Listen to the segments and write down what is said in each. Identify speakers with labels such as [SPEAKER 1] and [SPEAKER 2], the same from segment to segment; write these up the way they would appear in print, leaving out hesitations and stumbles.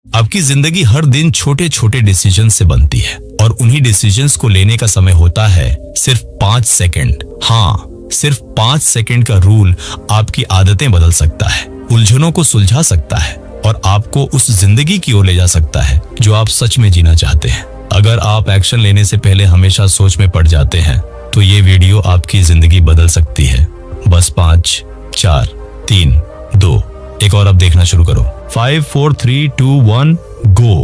[SPEAKER 1] आपकी जिंदगी हर दिन छोटे छोटे डिसीजन से बनती है और उन्हीं डिसीजंस को लेने का समय होता है सिर्फ 5 सेकंड। हाँ, सिर्फ 5 सेकंड का रूल आपकी आदतें बदल सकता है, उलझनों को सुलझा सकता है और आपको उस जिंदगी की ओर ले जा सकता है जो आप सच में जीना चाहते हैं। अगर आप एक्शन लेने से पहले हमेशा सोच में पड़ जाते हैं तो ये वीडियो आपकी जिंदगी बदल सकती है। बस 5, 4, 3, 2, एक और अब देखना शुरू करो। 5, 4, 3, 2, 1 गो।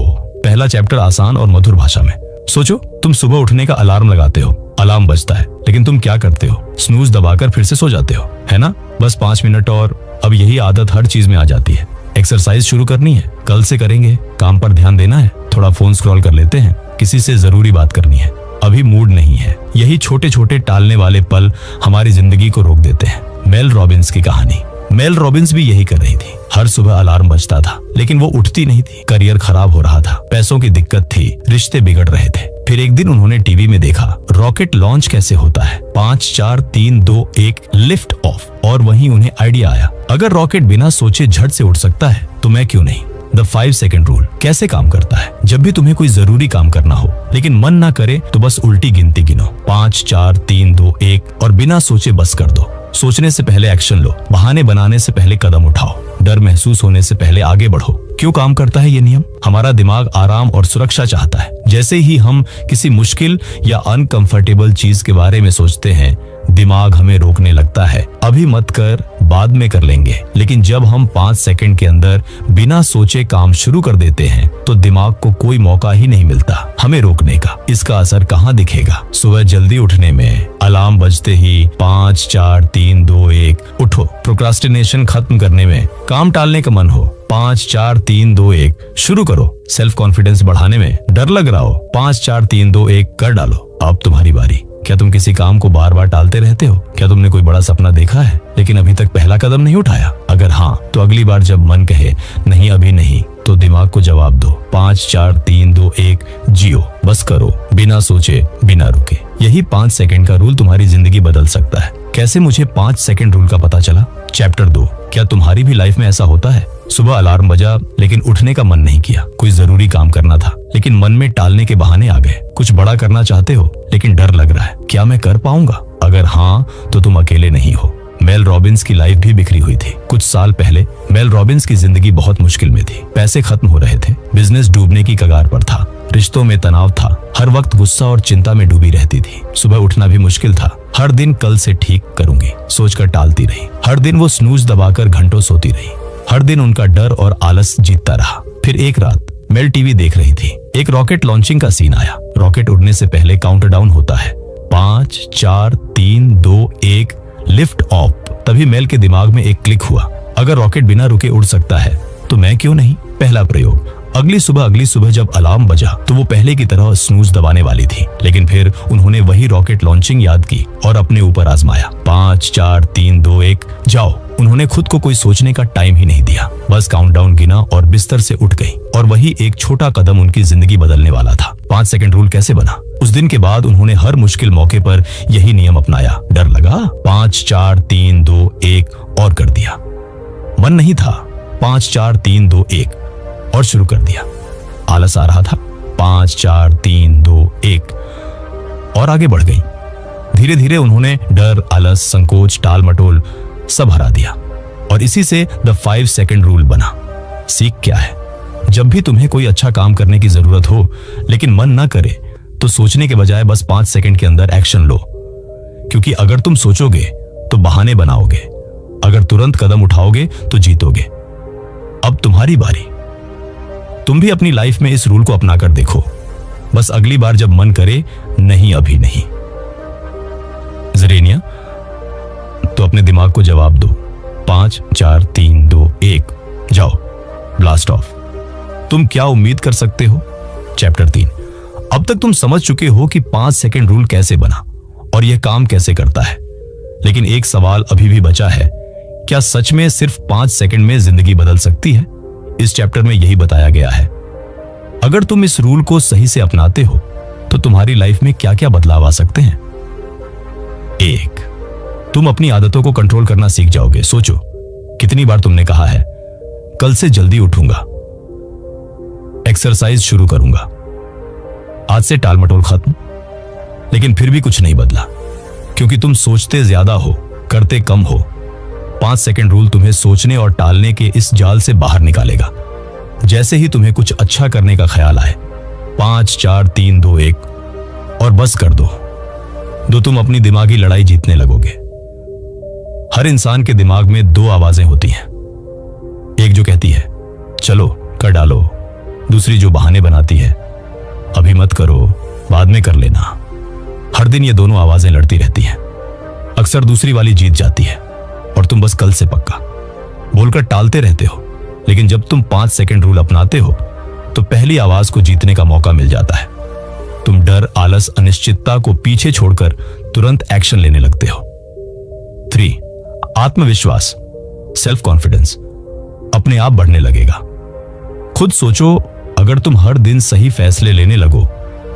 [SPEAKER 1] पहला चैप्टर आसान और मधुर भाषा में। सोचो, तुम सुबह उठने का अलार्म लगाते हो, अलार्म बजता है, लेकिन तुम क्या करते हो? स्नूज दबाकर फिर से सो जाते हो, है ना? बस 5 मिनट और। अब यही आदत हर चीज में आ जाती है। एक्सरसाइज शुरू करनी है, कल से करेंगे। काम पर ध्यान देना है, थोड़ा फोन स्क्रॉल कर लेते हैं। किसी से जरूरी बात करनी है, अभी मूड नहीं है। यही छोटे छोटे टालने वाले पल हमारी जिंदगी को रोक देते हैं। मेल रॉबिन्स की कहानी। मेल रॉबिन्स भी यही कर रही थी। हर सुबह अलार्म बजता था, लेकिन वो उठती नहीं थी। करियर खराब हो रहा था, पैसों की दिक्कत थी, रिश्ते बिगड़ रहे थे। फिर एक दिन उन्होंने टीवी में देखा रॉकेट लॉन्च कैसे होता है। 5, 4, 3, 2, 1 लिफ्ट ऑफ। और वहीं उन्हें आइडिया आया, अगर रॉकेट बिना सोचे झट से उड़ सकता है तो मैं क्यों नहीं। द 5 सेकंड रूल कैसे काम करता है? जब भी तुम्हें कोई जरूरी काम करना हो लेकिन मन ना करे तो बस उल्टी गिनती गिनो। 5, 4, 3, 2, 1 और बिना सोचे बस कर दो। सोचने से पहले एक्शन लो, बहाने बनाने से पहले कदम उठाओ, डर महसूस होने से पहले आगे बढ़ो। क्यों काम करता है ये नियम? हमारा दिमाग आराम और सुरक्षा चाहता है। जैसे ही हम किसी मुश्किल या अनकंफर्टेबल चीज के बारे में सोचते हैं, दिमाग हमें रोकने लगता है, अभी मत कर, बाद में कर लेंगे। लेकिन जब हम 5 सेकंड के अंदर बिना सोचे काम शुरू कर देते हैं तो दिमाग को कोई मौका ही नहीं मिलता हमें रोकने का। इसका असर कहाँ दिखेगा? सुबह जल्दी उठने में। अलार्म बजते ही 5, 4, 3, 2, 1 उठो। प्रोक्रास्टिनेशन खत्म करने में। काम टालने का मन हो, 5, 4, 3, 2, 1 शुरू करो। सेल्फ कॉन्फिडेंस बढ़ाने में। डर लग रहा हो, 5, 4, 3, 2, 1 कर डालो। अब तुम्हारी बारी। क्या तुम किसी काम को बार बार टालते रहते हो? क्या तुमने कोई बड़ा सपना देखा है लेकिन अभी तक पहला कदम नहीं उठाया? अगर हाँ, तो अगली बार जब मन कहे नहीं अभी नहीं, तो दिमाग को जवाब दो, 5, 4, 3, 2, 1 जियो, बस करो, बिना सोचे, बिना रुके। यही 5 सेकंड का रूल तुम्हारी जिंदगी बदल सकता है। कैसे मुझे 5 सेकंड रूल का पता चला? चैप्टर 2। क्या तुम्हारी भी लाइफ में ऐसा होता है? सुबह अलार्म बजा लेकिन उठने का मन नहीं किया। कोई जरूरी काम करना था लेकिन मन में टालने के बहाने आ गए। कुछ बड़ा करना चाहते हो लेकिन डर लग रहा है, क्या मैं कर पाऊंगा? अगर हाँ, तो तुम अकेले नहीं हो। मेल रॉबिन्स की लाइफ भी बिखरी हुई थी। कुछ साल पहले मेल रॉबिन्स की जिंदगी बहुत मुश्किल में थी। पैसे खत्म हो रहे थे, बिजनेस डूबने की कगार पर था, रिश्तों में तनाव था, हर वक्त गुस्सा और चिंता में डूबी रहती थी। सुबह उठना भी मुश्किल था। हर दिन कल से ठीक करूंगी सोचकर टालती रही। हर दिन वो स्नूज दबाकर घंटों सोती रही। हर दिन उनका डर और आलस जीतता रहा। फिर एक रात मेल टीवी देख रही थी। एक रॉकेट लॉन्चिंग का सीन आया। रॉकेट उड़ने से पहले काउंटडाउन होता है, 5, 4, 3, 2, 1 लिफ्ट ऑफ। तभी मेल के दिमाग में एक क्लिक हुआ, अगर रॉकेट बिना रुके उड़ सकता है तो मैं क्यों नहीं। पहला प्रयोग। अगली सुबह जब अलार्म बजा तो वो पहले की तरह स्नूज दबाने वाली थी, लेकिन फिर उन्होंने वही रॉकेट लॉन्चिंग याद की और अपने ऊपर आजमाया। 5, 4, 3, 2, 1 जाओ। उन्होंने खुद को कोई सोचने का टाइम ही नहीं दिया, बस काउंटडाउन गिना और बिस्तर से उठ गई। और वही एक छोटा कदम उनकी जिंदगी बदलने वाला था। 5 सेकंड रूल कैसे बना? उस दिन के बाद उन्होंने हर मुश्किल मौके पर यही नियम अपनाया। डर लगा, 5, 4, 3, 2, 1 और कर दिया। मन नहीं था, 5, 4, 3, 2, 1 और शुरू कर दिया। आलस आ रहा था, 5, 4, 3, 2, 1 और आगे बढ़ गई। धीरे धीरे उन्होंने डर, आलस, संकोच, टाल मटोल सब हरा दिया और इसी से द 5 सेकंड रूल बना। सीख क्या है? जब भी तुम्हें कोई अच्छा काम करने की जरूरत हो लेकिन मन ना करे तो सोचने के बजाय बस 5 सेकंड के अंदर एक्शन लो। क्योंकि अगर तुम सोचोगे तो बहाने बनाओगे, अगर तुरंत कदम उठाओगे तो जीतोगे। अब तुम्हारी बारी। तुम भी अपनी लाइफ में इस रूल को अपना कर देखो। बस अगली बार जब मन करे नहीं अभी नहीं, जरेनिया, तो अपने दिमाग को जवाब दो, 5, 4, 3, 2, 1 जाओ, ब्लास्ट ऑफ। तुम क्या उम्मीद कर सकते हो? चैप्टर 3। अब तक तुम समझ चुके हो कि 5 सेकंड रूल कैसे बना और यह काम कैसे करता है। लेकिन एक सवाल अभी भी बचा है, क्या सच में सिर्फ 5 सेकंड में जिंदगी बदल सकती है? इस चैप्टर में यही बताया गया है। अगर तुम इस रूल को सही से अपनाते हो तो तुम्हारी लाइफ में क्या क्या बदलाव आ सकते हैं। 1, तुम अपनी आदतों को कंट्रोल करना सीख जाओगे। सोचो, कितनी बार तुमने कहा है कल से जल्दी उठूंगा, एक्सरसाइज शुरू करूंगा। आज से टालमटोल खत्म। लेकिन फिर भी कुछ नहीं बदला, क्योंकि तुम सोचते ज्यादा हो, करते कम हो। 5 सेकंड रूल तुम्हें सोचने और टालने के इस जाल से बाहर निकालेगा। जैसे ही तुम्हें कुछ अच्छा करने का ख्याल आए, 5 4 3 2 1 और बस कर दो तुम अपनी दिमागी लड़ाई जीतने लगोगे। हर इंसान के दिमाग में 2 आवाजें होती हैं। एक जो कहती है चलो कर डालो, दूसरी जो बहाने बनाती है अभी मत करो, बाद में कर लेना। हर दिन ये दोनों आवाजें लड़ती रहती हैं। अक्सर दूसरी वाली जीत जाती है और तुम बस कल से पक्का बोलकर टालते रहते हो। लेकिन जब तुम 5 सेकंड रूल अपनाते हो तो पहली आवाज को जीतने का मौका मिल जाता है। तुम डर, आलस, अनिश्चितता को पीछे छोड़कर तुरंत एक्शन लेने लगते हो। 3 आत्मविश्वास, सेल्फ कॉन्फिडेंस अपने आप बढ़ने लगेगा। खुद सोचो, अगर तुम हर दिन सही फैसले लेने लगो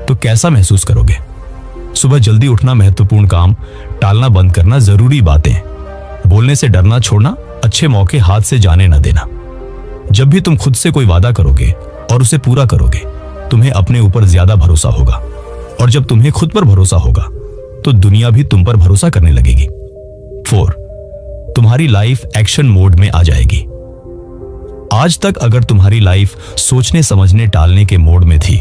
[SPEAKER 1] तो कैसा महसूस करोगे। सुबह जल्दी उठना, महत्वपूर्ण काम टालना बंद करना, जरूरी बातें बोलने से डरना छोड़ना, अच्छे मौके हाथ से जाने न देना। जब भी तुम खुद से कोई वादा करोगे और उसे पूरा करोगे, तुम्हें अपने ऊपर ज्यादा भरोसा होगा। और जब तुम्हें खुद पर भरोसा होगा तो दुनिया भी तुम पर भरोसा करने लगेगी। 4 तुम्हारी लाइफ एक्शन मोड में आ जाएगी। आज तक अगर तुम्हारी लाइफ सोचने समझने टालने के मोड में थी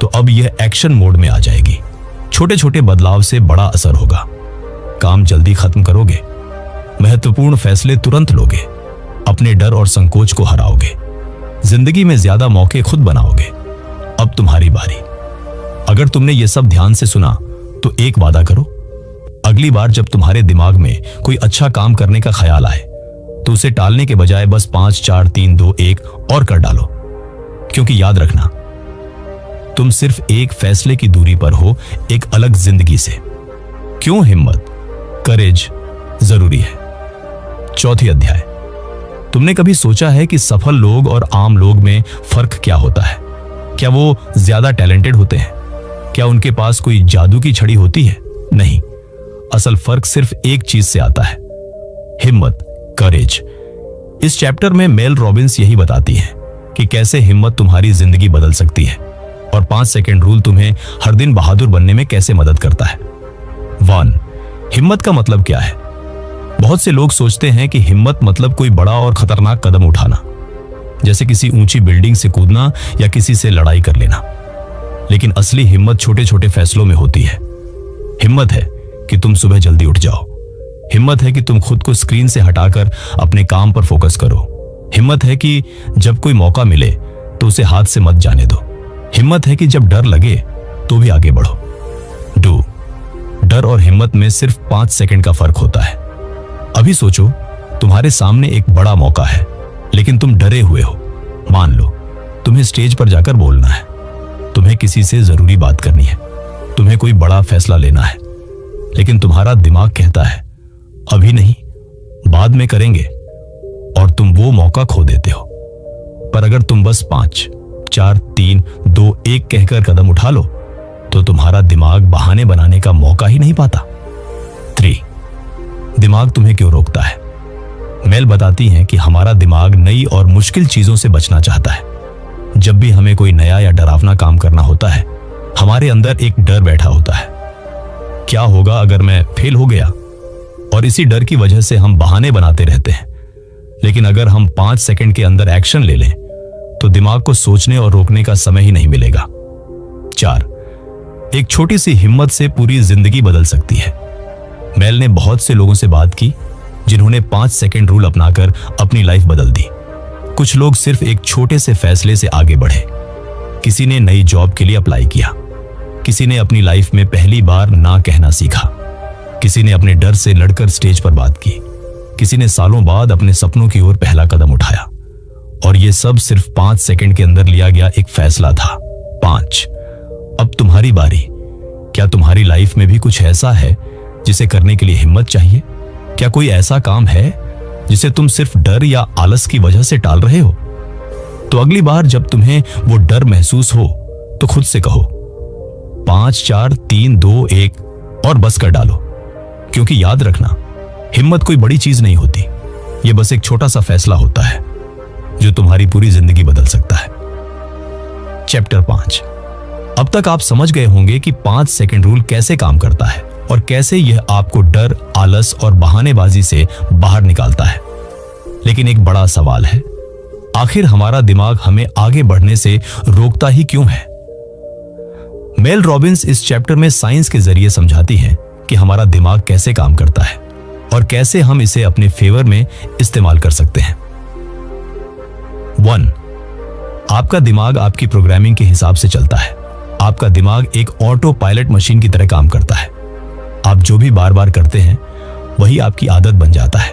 [SPEAKER 1] तो अब यह एक्शन मोड में आ जाएगी। छोटे छोटे बदलाव से बड़ा असर होगा। काम जल्दी खत्म करोगे, महत्वपूर्ण फैसले तुरंत लोगे, अपने डर और संकोच को हराओगे, जिंदगी में ज्यादा मौके खुद बनाओगे। अब तुम्हारी बारी। अगर तुमने ये सब ध्यान से सुना तो एक वादा करो, अगली बार जब तुम्हारे दिमाग में कोई अच्छा काम करने का ख्याल आए तो उसे टालने के बजाय बस 5 4 3 2 1 और कर डालो। क्योंकि याद रखना, तुम सिर्फ एक फैसले की दूरी पर हो एक अलग जिंदगी से। क्यों हिम्मत, करेज जरूरी है। 4 अध्याय। तुमने कभी सोचा है कि सफल लोग और आम लोग में फर्क क्या होता है? क्या वो ज्यादा टैलेंटेड होते हैं? क्या उनके पास कोई जादू की छड़ी होती है? नहीं, असल फर्क सिर्फ एक चीज से आता है, हिम्मत, करेज। इस चैप्टर में मेल रॉबिन्स यही बताती है कि कैसे हिम्मत तुम्हारी जिंदगी बदल सकती है और 5 सेकंड रूल तुम्हें हर दिन बहादुर बनने में कैसे मदद करता है। 1 हिम्मत का मतलब क्या है? बहुत से लोग सोचते हैं कि हिम्मत मतलब कोई बड़ा और खतरनाक कदम उठाना, जैसे किसी ऊंची बिल्डिंग से कूदना या किसी से लड़ाई कर लेना। लेकिन असली हिम्मत छोटे छोटे फैसलों में होती है। हिम्मत है कि तुम सुबह जल्दी उठ जाओ। हिम्मत है कि तुम खुद को स्क्रीन से हटाकर अपने काम पर फोकस करो। हिम्मत है कि जब कोई मौका मिले तो उसे हाथ से मत जाने दो। हिम्मत है कि जब डर लगे तो भी आगे बढ़ो। डर और हिम्मत में सिर्फ 5 सेकंड का फर्क होता है। अभी सोचो, तुम्हारे सामने एक बड़ा मौका है लेकिन तुम डरे हुए हो। मान लो तुम्हें स्टेज पर जाकर बोलना है, तुम्हें किसी से जरूरी बात करनी है, तुम्हें कोई बड़ा फैसला लेना है, लेकिन तुम्हारा दिमाग कहता है अभी नहीं, बाद में करेंगे, और तुम वो मौका खो देते हो। पर अगर तुम बस 5 4 3 2 1 कहकर कदम उठा लो तो तुम्हारा दिमाग बहाने बनाने का मौका ही नहीं पाता। 3 दिमाग तुम्हें क्यों रोकता है? मेल बताती हैं कि हमारा दिमाग नई और मुश्किल चीजों से बचना चाहता है। जब भी हमें कोई नया या डरावना काम करना होता है, हमारे अंदर एक डर बैठा होता है। क्या होगा अगर मैं फेल हो गया? और इसी डर की वजह से हम बहाने बनाते रहते हैं। लेकिन अगर हम 5 सेकंड के अंदर एक्शन ले लें तो दिमाग को सोचने और रोकने का समय ही नहीं मिलेगा। 4 एक छोटी सी हिम्मत से पूरी जिंदगी बदल सकती है। मेल ने बहुत से लोगों से बात की जिन्होंने 5 सेकंड रूल अपनाकर अपनी लाइफ बदल दी। कुछ लोग सिर्फ एक छोटे से फैसले से आगे बढ़े। किसी ने नई जॉब के लिए अप्लाई किया, किसी ने अपनी लाइफ में पहली बार ना कहना सीखा, किसी ने अपने डर से लड़कर स्टेज पर बात की, किसी ने सालों बाद अपने सपनों की ओर पहला कदम उठाया। और ये सब सिर्फ 5 सेकंड के अंदर लिया गया एक फैसला था। 5 अब तुम्हारी बारी। क्या तुम्हारी लाइफ में भी कुछ ऐसा है जिसे करने के लिए हिम्मत चाहिए? क्या कोई ऐसा काम है जिसे तुम सिर्फ डर या आलस की वजह से टाल रहे हो? तो अगली बार जब तुम्हें वो डर महसूस हो तो खुद से कहो 5 4 3 2 1 और बस कर डालो। क्योंकि याद रखना, हिम्मत कोई बड़ी चीज नहीं होती, ये बस एक छोटा सा फैसला होता है जो तुम्हारी पूरी जिंदगी बदल सकता है। चैप्टर 5। अब तक आप समझ गए होंगे कि 5 सेकंड रूल कैसे काम करता है और कैसे यह आपको डर, आलस और बहानेबाजी से बाहर निकालता है। लेकिन एक बड़ा सवाल है, आखिर हमारा दिमाग हमें आगे बढ़ने से रोकता ही क्यों है? मेल रॉबिन्स इस चैप्टर में साइंस के जरिए समझाती है कि हमारा दिमाग कैसे काम करता है और कैसे हम इसे अपने फेवर में इस्तेमाल कर सकते हैं। 1. आपका दिमाग आपकी प्रोग्रामिंग के हिसाब से चलता है। आपका दिमाग एक ऑटो पायलट मशीन की तरह काम करता है। आप जो भी बार बार करते हैं वही आपकी आदत बन जाता है।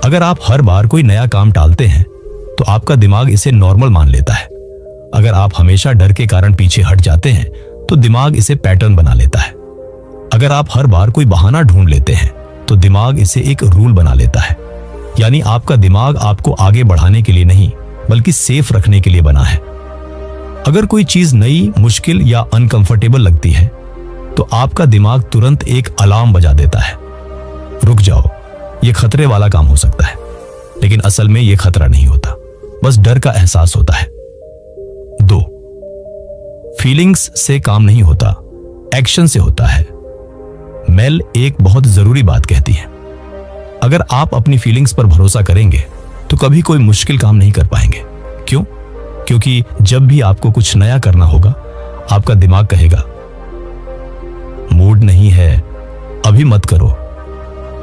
[SPEAKER 1] अगर आप हर बार कोई नया काम टालते हैं तो आपका दिमाग इसे नॉर्मल मान लेता है। अगर आप हमेशा डर के कारण पीछे हट जाते हैं तो दिमाग इसे पैटर्न बना लेता है। अगर आप हर बार कोई बहाना ढूंढ लेते हैं तो दिमाग इसे एक रूल बना लेता है। यानी आपका दिमाग आपको आगे बढ़ाने के लिए नहीं बल्कि सेफ रखने के लिए बना है। अगर कोई चीज नई, मुश्किल या अनकंफर्टेबल लगती है तो आपका दिमाग तुरंत एक अलार्म बजा देता है, रुक जाओ, यह खतरे वाला काम हो सकता है। लेकिन असल में यह खतरा नहीं होता, बस डर का एहसास होता है। 2. फीलिंग्स से काम नहीं होता, एक्शन से होता है। मेल एक बहुत जरूरी बात कहती है। अगर आप अपनी फीलिंग्स पर भरोसा करेंगे तो कभी कोई मुश्किल काम नहीं कर पाएंगे। क्यों? क्योंकि जब भी आपको कुछ नया करना होगा, आपका दिमाग कहेगा मूड नहीं है, अभी मत करो।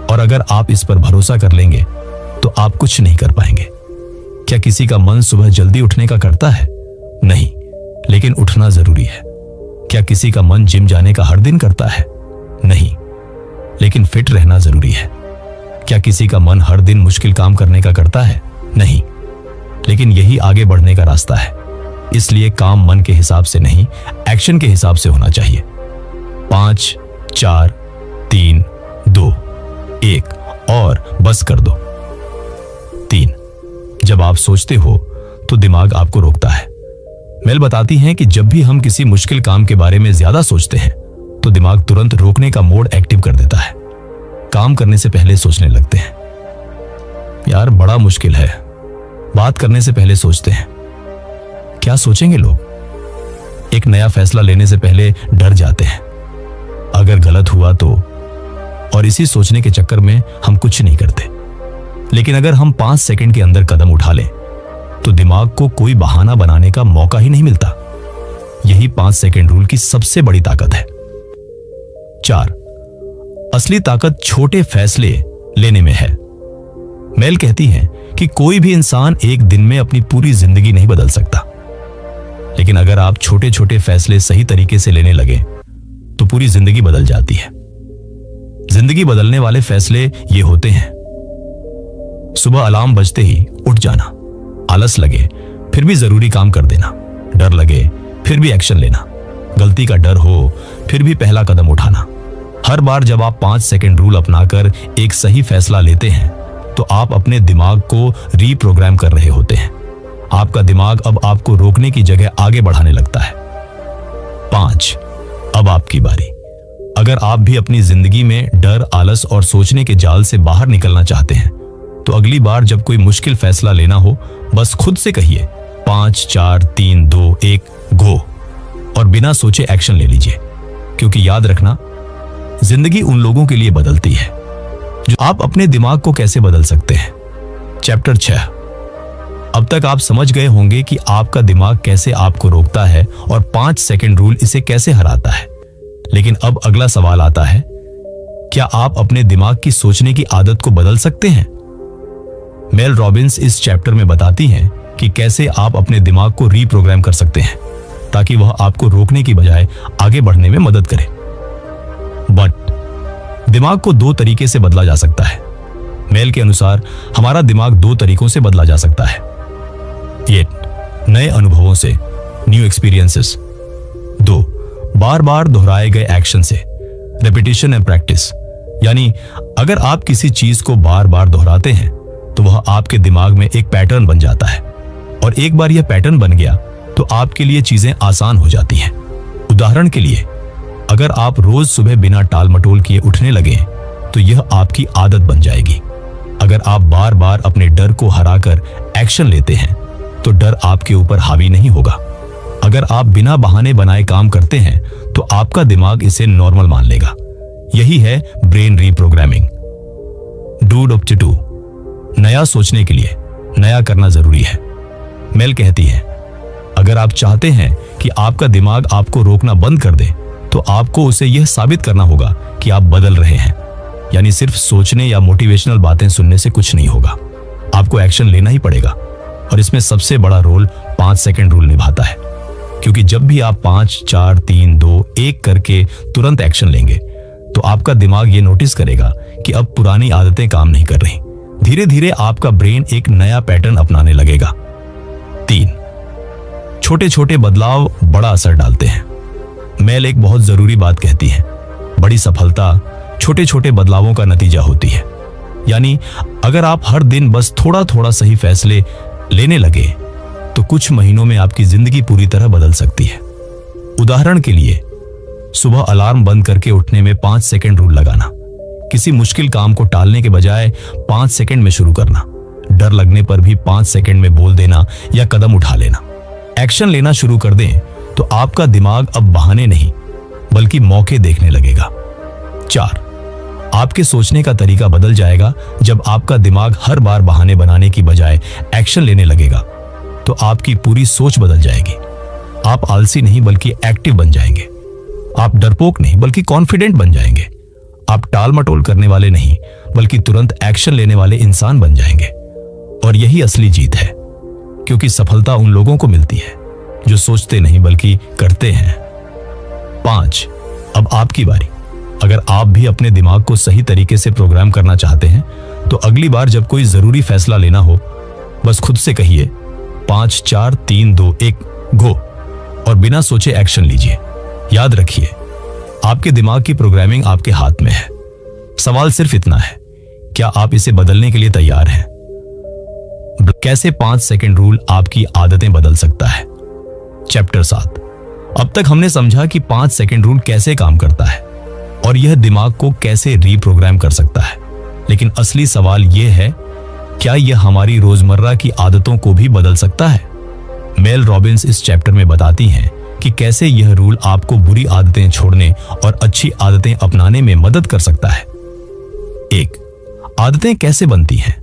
[SPEAKER 1] और अगर आप इस पर भरोसा कर लेंगे तो आप कुछ नहीं कर पाएंगे। क्या किसी का मन सुबह जल्दी उठने का करता है? नहीं, लेकिन उठना जरूरी है। क्या किसी का मन जिम जाने का हर दिन करता है? नहीं, लेकिन फिट रहना जरूरी है। क्या किसी का मन हर दिन मुश्किल काम करने का करता है? नहीं, लेकिन यही आगे बढ़ने का रास्ता है। इसलिए काम मन के हिसाब से नहीं, एक्शन के हिसाब से होना चाहिए। 5, 4, 3, 2, 1 और बस कर दो। 3. जब आप सोचते हो तो दिमाग आपको रोकता है। मेल बताती हैं कि जब भी हम किसी मुश्किल काम के बारे में ज्यादा सोचते हैं तो दिमाग तुरंत रोकने का मोड एक्टिव कर देता है। काम करने से पहले सोचने लगते हैं, यार बड़ा मुश्किल है। बात करने से पहले सोचते हैं, क्या सोचेंगे लोग। एक नया फैसला लेने से पहले डर जाते हैं, अगर गलत हुआ तो। और इसी सोचने के चक्कर में हम कुछ नहीं करते। लेकिन अगर हम 5 सेकंड के अंदर कदम उठा लें तो दिमाग को कोई बहाना बनाने का मौका ही नहीं मिलता। यही 5 सेकंड रूल की सबसे बड़ी ताकत है। 4. असली ताकत छोटे फैसले लेने में है। मेल कहती है कि कोई भी इंसान एक दिन में अपनी पूरी जिंदगी नहीं बदल सकता, लेकिन अगर आप छोटे छोटे फैसले सही तरीके से लेने लगे तो पूरी जिंदगी बदल जाती है। जिंदगी बदलने वाले फैसले ये होते हैं: सुबह अलार्म बजते ही उठ जाना, आलस लगे फिर भी जरूरी काम कर देना, डर लगे फिर भी एक्शन लेना, गलती का डर हो फिर भी पहला कदम उठाना। हर बार जब आप 5 सेकंड रूल अपनाकर एक सही फैसला लेते हैं तो आप अपने दिमाग को रीप्रोग्राम कर रहे होते हैं। आपका दिमाग अब आपको रोकने की जगह आगे बढ़ाने लगता है। 5. अब आपकी बारी। अगर आप भी अपनी जिंदगी में डर, आलस और सोचने के जाल से बाहर निकलना चाहते हैं तो अगली बार जब कोई मुश्किल फैसला लेना हो, बस खुद से कहिए 5, 4, 3, 2, 1 गो और बिना सोचे एक्शन ले लीजिए। क्योंकि याद रखना, जिंदगी उन लोगों के लिए बदलती है जो आप अपने दिमाग को कैसे बदल सकते हैं। चैप्टर 6। अब तक आप समझ गए होंगे कि आपका दिमाग कैसे आपको रोकता है और 5 सेकंड रूल इसे कैसे हराता है। लेकिन अब अगला सवाल आता है, क्या आप अपने दिमाग की सोचने की आदत को बदल सकते हैं? मेल रॉबिन्स इस चैप्टर में बताती हैं कि कैसे आप अपने दिमाग को रीप्रोग्राम कर सकते हैं ताकि वह आपको रोकने की बजाय आगे बढ़ने में मदद करे। बट दिमाग को 2 तरीके से बदला जा सकता है। मेल के अनुसार हमारा दिमाग 2 तरीकों से बदला जा सकता है। 1. नए अनुभवों से, न्यू एक्सपीरियंसेस। 2. बार बार दोहराए गए एक्शन से, रेपिटेशन एंड प्रैक्टिस। यानी अगर आप किसी चीज को बार बार दोहराते हैं तो वह आपके दिमाग में एक पैटर्न बन जाता है और एक बार यह पैटर्न बन गया तो आपके लिए चीजें आसान हो जाती हैं। उदाहरण के लिए, अगर आप रोज सुबह बिना टाल मटोल किए उठने लगे तो यह आपकी आदत बन जाएगी। अगर आप बार बार अपने डर को हराकर एक्शन लेते हैं तो डर आपके ऊपर हावी नहीं होगा। अगर अगर आप बिना बहाने बनाए काम करते हैं तो आपका दिमाग इसे नॉर्मल मान लेगा। यही है brain reprogramming. Do up to नया सोचने के लिए नया करना जरूरी है। मेल कहती है, अगर आप चाहते हैं कि आपका दिमाग आपको रोकना बंद कर दे तो आपको उसे यह साबित करना होगा कि आप बदल रहे हैं। यानी सिर्फ सोचने या मोटिवेशनल बातें सुनने से कुछ नहीं होगा, आपको एक्शन लेना ही पड़ेगा। और इसमें सबसे बड़ा रोल 5 सेकंड रूल निभाता है, क्योंकि जब भी आप 5, 4, 3, 2, 1 करके तुरंत एक्शन लेंगे तो आपका दिमाग ये नोटिस करेगा कि अब पुरानी आदतें काम नहीं कर रही। धीरे धीरे आपका ब्रेन एक नया पैटर्न अपनाने लगेगा। 3, छोटे छोटे बदलाव बड़ा असर डालते हैं। मेल एक बहुत जरूरी बात कहती है, बड़ी सफलता छोटे छोटे बदलावों का नतीजा होती है। यानी अगर आप हर दिन बस थोड़ा थोड़ा सही फैसले लेने लगे तो कुछ महीनों में आपकी जिंदगी पूरी तरह बदल सकती है। उदाहरण के लिए, सुबह अलार्म बंद करके उठने में 5 सेकंड रूल लगाना, किसी मुश्किल काम को टालने के बजाय 5 सेकंड में शुरू करना, डर लगने पर भी 5 सेकंड में बोल देना या कदम उठा लेना। एक्शन लेना शुरू कर दें तो आपका दिमाग अब बहाने नहीं बल्कि मौके देखने लगेगा। 4, आपके सोचने का तरीका बदल जाएगा। जब आपका दिमाग हर बार बहाने बनाने की बजाय एक्शन लेने लगेगा तो आपकी पूरी सोच बदल जाएगी। आप आलसी नहीं बल्कि एक्टिव बन जाएंगे। आप डरपोक नहीं बल्कि कॉन्फिडेंट बन जाएंगे। आप टाल मटोल करने वाले नहीं बल्कि तुरंत एक्शन लेने वाले इंसान बन जाएंगे। और यही असली जीत है, क्योंकि सफलता उन लोगों को मिलती है जो सोचते नहीं बल्कि करते हैं। 5, अब आपकी बारी। अगर आप भी अपने दिमाग को सही तरीके से प्रोग्राम करना चाहते हैं तो अगली बार जब कोई जरूरी फैसला लेना हो, बस खुद से कहिए 5, 4, 3, 2, 1 गो, और बिना सोचे एक्शन लीजिए। याद रखिए, आपके दिमाग की प्रोग्रामिंग आपके हाथ में है। सवाल सिर्फ इतना है, क्या आप इसे बदलने के लिए तैयार हैं? कैसे 5 सेकंड रूल आपकी आदतें बदल सकता है? चैप्टर 7। अब तक हमने समझा कि 5 सेकंड रूल कैसे काम करता है और यह दिमाग को कैसे रीप्रोग्राम कर सकता है। लेकिन असली सवाल यह है, क्या यह हमारी रोजमर्रा की आदतों को भी बदल सकता है? मेल रॉबिन्स इस चैप्टर में बताती हैं कि कैसे यह रूल आपको बुरी आदतें छोड़ने और अच्छी आदतें अपनाने में मदद कर सकता है। 1, आदतें कैसे बनती हैं?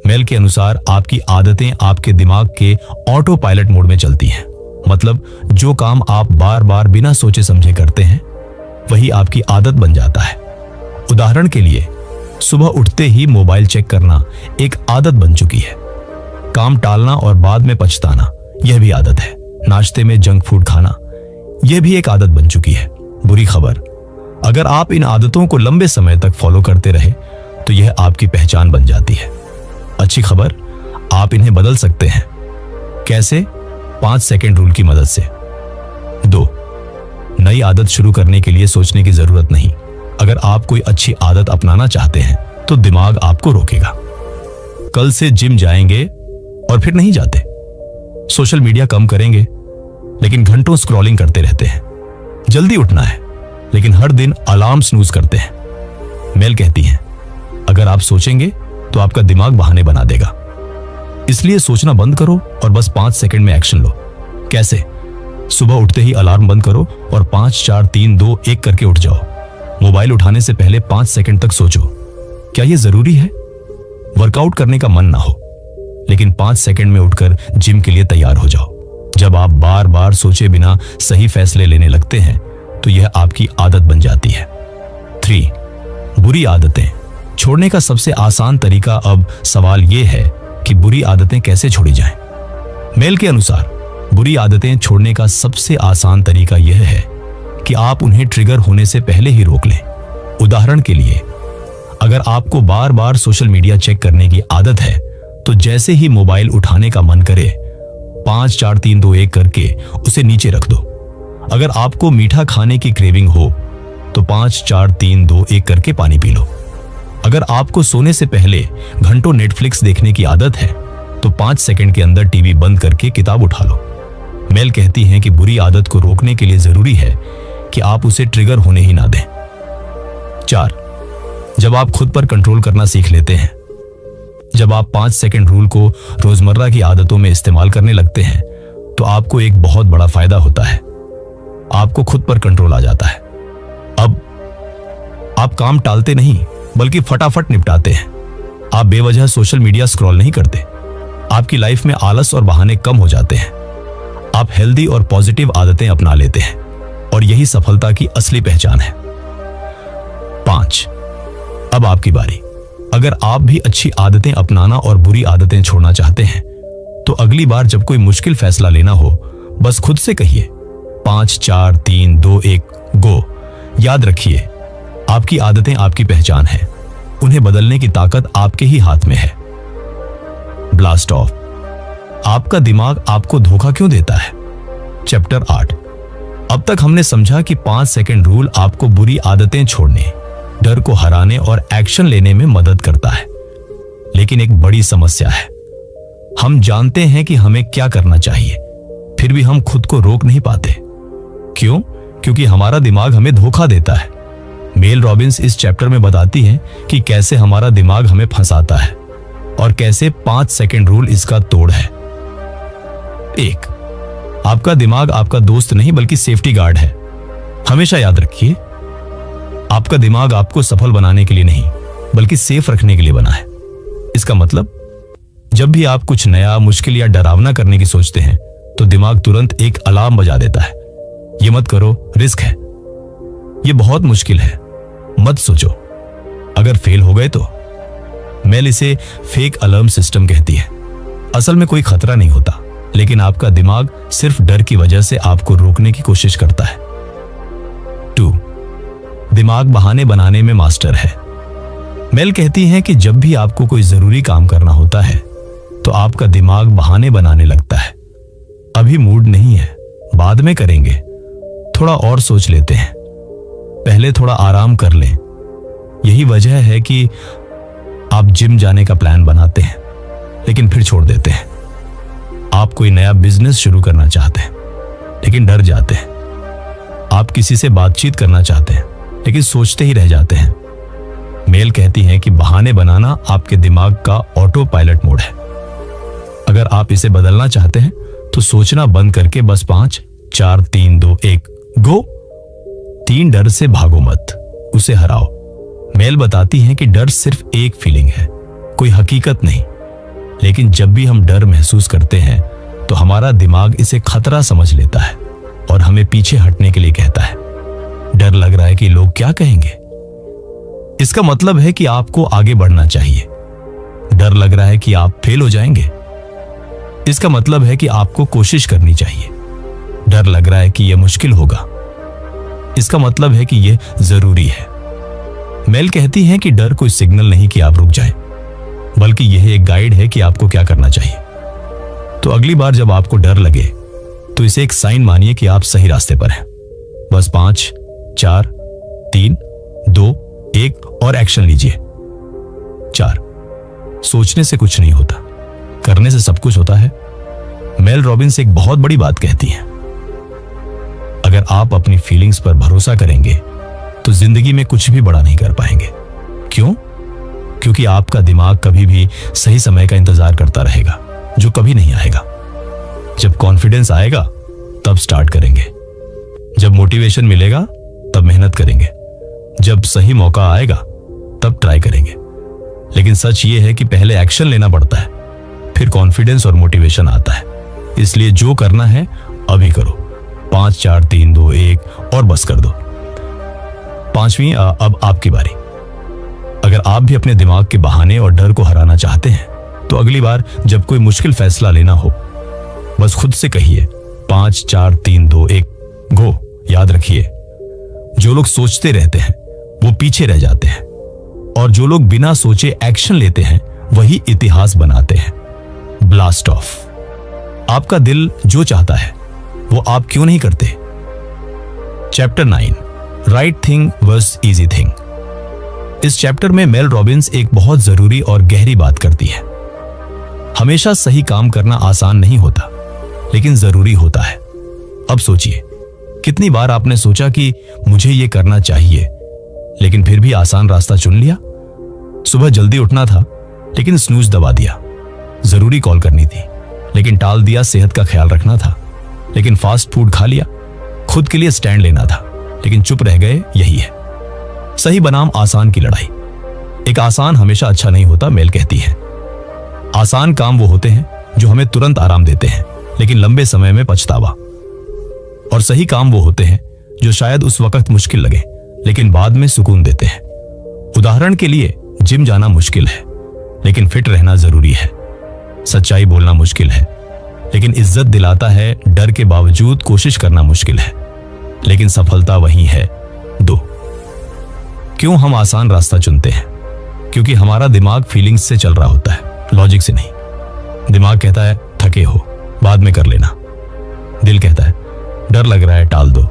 [SPEAKER 1] मेल के अनुसार आपकी आदतें आपके दिमाग के ऑटो पायलट मोड में चलती हैं। मतलब जो काम आप बार बार बिना सोचे समझे करते हैं वही आपकी आदत बन जाता है। उदाहरण के लिए, सुबह उठते ही मोबाइल चेक करना एक आदत बन चुकी है। काम टालना और बाद में पछताना, यह भी आदत है। नाश्ते में जंक फूड खाना, यह भी एक आदत बन चुकी है। बुरी खबर, अगर आप इन आदतों को लंबे समय तक फॉलो करते रहे तो यह आपकी पहचान बन जाती है। अच्छी खबर, आप इन्हें बदल सकते हैं। कैसे? 5 सेकंड रूल की मदद से। 2, नई आदत शुरू करने के लिए सोचने की जरूरत नहीं। अगर आप कोई अच्छी आदत अपनाना चाहते हैं तो दिमाग आपको रोकेगा। कल से जिम जाएंगे और फिर नहीं जाते। सोशल मीडिया कम करेंगे लेकिन घंटों स्क्रॉलिंग करते रहते हैं। जल्दी उठना है लेकिन हर दिन अलार्म स्नूज करते हैं। मेल कहती है, अगर आप सोचेंगे तो आपका दिमाग बहाने बना देगा। इसलिए सोचना बंद करो और बस 5 सेकंड में एक्शन लो। कैसे? सुबह उठते ही अलार्म बंद करो और 5, 4, 3, 2, 1 करके उठ जाओ। मोबाइल उठाने से पहले 5 सेकंड तक सोचो, क्या यह जरूरी है? वर्कआउट करने का मन ना हो लेकिन 5 सेकंड में उठकर जिम के लिए तैयार हो जाओ। जब आप बार बार सोचे बिना सही फैसले लेने लगते हैं तो यह आपकी आदत बन जाती है। 3, बुरी आदतें छोड़ने का सबसे आसान तरीका। अब सवाल यह है कि बुरी आदतें कैसे छोड़ी जाएं? मेल के अनुसार बुरी आदतें छोड़ने का सबसे आसान तरीका यह है कि आप उन्हें ट्रिगर होने से पहले ही रोक लें। उदाहरण के लिए, अगर आपको बार बार सोशल मीडिया चेक करने की आदत है तो जैसे ही मोबाइल उठाने का मन करे 5, 4, 3, 2, 1 करके उसे नीचे रख दो। अगर आपको मीठा खाने की क्रेविंग हो तो 5, 4, 3, 2, 1 करके पानी पी लो। अगर आपको सोने से पहले घंटों नेटफ्लिक्स देखने की आदत है तो 5 सेकंड के अंदर टीवी बंद करके किताब उठा लो। मेल कहती हैं कि बुरी आदत को रोकने के लिए जरूरी है कि आप उसे ट्रिगर होने ही ना दें। 4, जब आप खुद पर कंट्रोल करना सीख लेते हैं। जब आप 5 सेकंड रूल को रोजमर्रा की आदतों में इस्तेमाल करने लगते हैं तो आपको एक बहुत बड़ा फायदा होता है, आपको खुद पर कंट्रोल आ जाता है। अब आप काम टालते नहीं बल्कि फटाफट निपटाते हैं। आप बेवजह सोशल मीडिया स्क्रॉल नहीं करते। आपकी लाइफ में आलस और बहाने कम हो जाते हैं। आप हेल्दी और पॉजिटिव आदतें अपना लेते हैं और यही सफलता की असली पहचान है। 5, अब आपकी बारी। अगर आप भी अच्छी आदतें अपनाना और बुरी आदतें छोड़ना चाहते हैं तो अगली बार जब कोई मुश्किल फैसला लेना हो, बस खुद से कहिए 5 4 3 2 1 गो। याद रखिए, आपकी आदतें आपकी पहचान है। उन्हें बदलने की ताकत आपके ही हाथ में है। Blast of. आपका दिमाग आपको धोखा क्यों देता है? चैप्टर 8। अब तक हमने समझा कि 5 सेकंड रूल आपको बुरी आदतें छोड़ने, डर को हराने और एक्शन लेने में मदद करता है। लेकिन एक बड़ी समस्या है, हम जानते हैं कि हमें क्या करना चाहिए, फिर भी हम खुद को रोक नहीं पाते। क्यों? क्योंकि हमारा दिमाग हमें धोखा देता है। मेल रॉबिन्स इस चैप्टर में बताती है कि कैसे हमारा दिमाग हमें फंसाता है और कैसे 5 सेकंड रूल इसका तोड़ है। 1, आपका दिमाग आपका दोस्त नहीं बल्कि सेफ्टी गार्ड है। हमेशा याद रखिए, आपका दिमाग आपको सफल बनाने के लिए नहीं बल्कि सेफ रखने के लिए बना है। इसका मतलब जब भी आप कुछ नया, मुश्किल या डरावना करने की सोचते हैं तो दिमाग तुरंत एक अलार्म बजा देता है। ये मत करो, रिस्क है, ये बहुत मुश्किल है, मत सोचो, अगर फेल हो गए तो। मेल इसे फेक अलार्म सिस्टम कहती है। असल में कोई खतरा नहीं होता, लेकिन आपका दिमाग सिर्फ डर की वजह से आपको रोकने की कोशिश करता है। 2, दिमाग बहाने बनाने में मास्टर है। मेल कहती है कि जब भी आपको कोई जरूरी काम करना होता है तो आपका दिमाग बहाने बनाने लगता है। अभी मूड नहीं है, बाद में करेंगे, थोड़ा और सोच लेते हैं, पहले थोड़ा आराम कर लें। यही वजह है कि आप जिम जाने का प्लान बनाते हैं लेकिन फिर छोड़ देते हैं। आप कोई नया बिजनेस शुरू करना चाहते हैं लेकिन डर जाते हैं। आप किसी से बातचीत करना चाहते हैं लेकिन सोचते ही रह जाते हैं। मेल कहती है कि बहाने बनाना आपके दिमाग का ऑटो पायलट मोड है। अगर आप इसे बदलना चाहते हैं तो सोचना बंद करके बस 5 4 3 2 1 गो। 3, डर से भागो मत, उसे हराओ। मेल बताती है कि डर सिर्फ एक फीलिंग है, कोई हकीकत नहीं। लेकिन जब भी हम डर महसूस करते हैं तो हमारा दिमाग इसे खतरा समझ लेता है और हमें पीछे हटने के लिए कहता है। डर लग रहा है कि लोग क्या कहेंगे, इसका मतलब है कि आपको आगे बढ़ना चाहिए। डर लग रहा है कि आप फेल हो जाएंगे, इसका मतलब है कि आपको कोशिश करनी चाहिए। डर लग रहा है कि यह मुश्किल होगा, इसका मतलब है कि यह जरूरी है। मेल कहती है कि डर कोई सिग्नल नहीं कि आप रुक जाएं, बल्कि यह एक गाइड है कि आपको क्या करना चाहिए। तो अगली बार जब आपको डर लगे तो इसे एक साइन मानिए कि आप सही रास्ते पर हैं। बस 5 4 3 2 1 और एक्शन लीजिए। 4, सोचने से कुछ नहीं होता, करने से सब कुछ होता है। मेल रॉबिन्स एक बहुत बड़ी बात कहती है, अगर आप अपनी फीलिंग्स पर भरोसा करेंगे तो जिंदगी में कुछ भी बड़ा नहीं कर पाएंगे। क्यों? क्योंकि आपका दिमाग कभी भी सही समय का इंतजार करता रहेगा, जो कभी नहीं आएगा। जब कॉन्फिडेंस आएगा तब स्टार्ट करेंगे, जब मोटिवेशन मिलेगा तब मेहनत करेंगे, जब सही मौका आएगा तब ट्राई करेंगे। लेकिन सच ये है कि पहले एक्शन लेना पड़ता है, फिर कॉन्फिडेंस और मोटिवेशन आता है। इसलिए जो करना है अभी करो। 5 4 3 2 1 और बस कर दो। 5वीं, अब आपकी बारी। अगर आप भी अपने दिमाग के बहाने और डर को हराना चाहते हैं तो अगली बार जब कोई मुश्किल फैसला लेना हो, बस खुद से कहिए 5 4 3 2 1 गो। याद रखिए, जो लोग सोचते रहते हैं वो पीछे रह जाते हैं और जो लोग बिना सोचे एक्शन लेते हैं वही इतिहास बनाते हैं। Blast of. आपका दिल जो चाहता है वो आप क्यों नहीं करते? Chapter 9, right thing versus easy thing. इस चैप्टर में मेल रॉबिन्स एक बहुत जरूरी और गहरी बात करती है। हमेशा सही काम करना आसान नहीं होता, लेकिन जरूरी होता है। अब सोचिए, कितनी बार आपने सोचा कि मुझे ये करना चाहिए, लेकिन फिर भी आसान रास्ता चुन लिया। सुबह जल्दी उठना था लेकिन स्नूज दबा दिया। जरूरी कॉल करनी थी लेकिन टाल दिया सेहत का ख्याल रखना था। लेकिन फास्ट फूड खा लिया। खुद के लिए स्टैंड लेना था, लेकिन चुप रह गए। यही है सही बनाम आसान की लड़ाई। एक आसान हमेशा अच्छा नहीं होता, मेल कहती है। आसान काम वो होते हैं जो हमें तुरंत आराम देते हैं, लेकिन लंबे समय में पछतावा। और सही काम वो होते हैं जो शायद उस वक्त मुश्किल लगे, लेकिन बाद में सुकून देते हैं। उदाहरण के लिए, जिम जाना मुश्किल है, लेकिन फिट रहना जरूरी है। सच्चाई बोलना मुश्किल है, लेकिन इज्जत दिलाता है। डर के बावजूद कोशिश करना मुश्किल है, लेकिन सफलता वही है। 2, क्यों हम आसान रास्ता चुनते हैं? क्योंकि हमारा दिमाग फीलिंग्स से चल रहा होता है, लॉजिक से नहीं। दिमाग कहता है थके हो, बाद में कर लेना। दिल कहता है डर लग रहा है, टाल दो।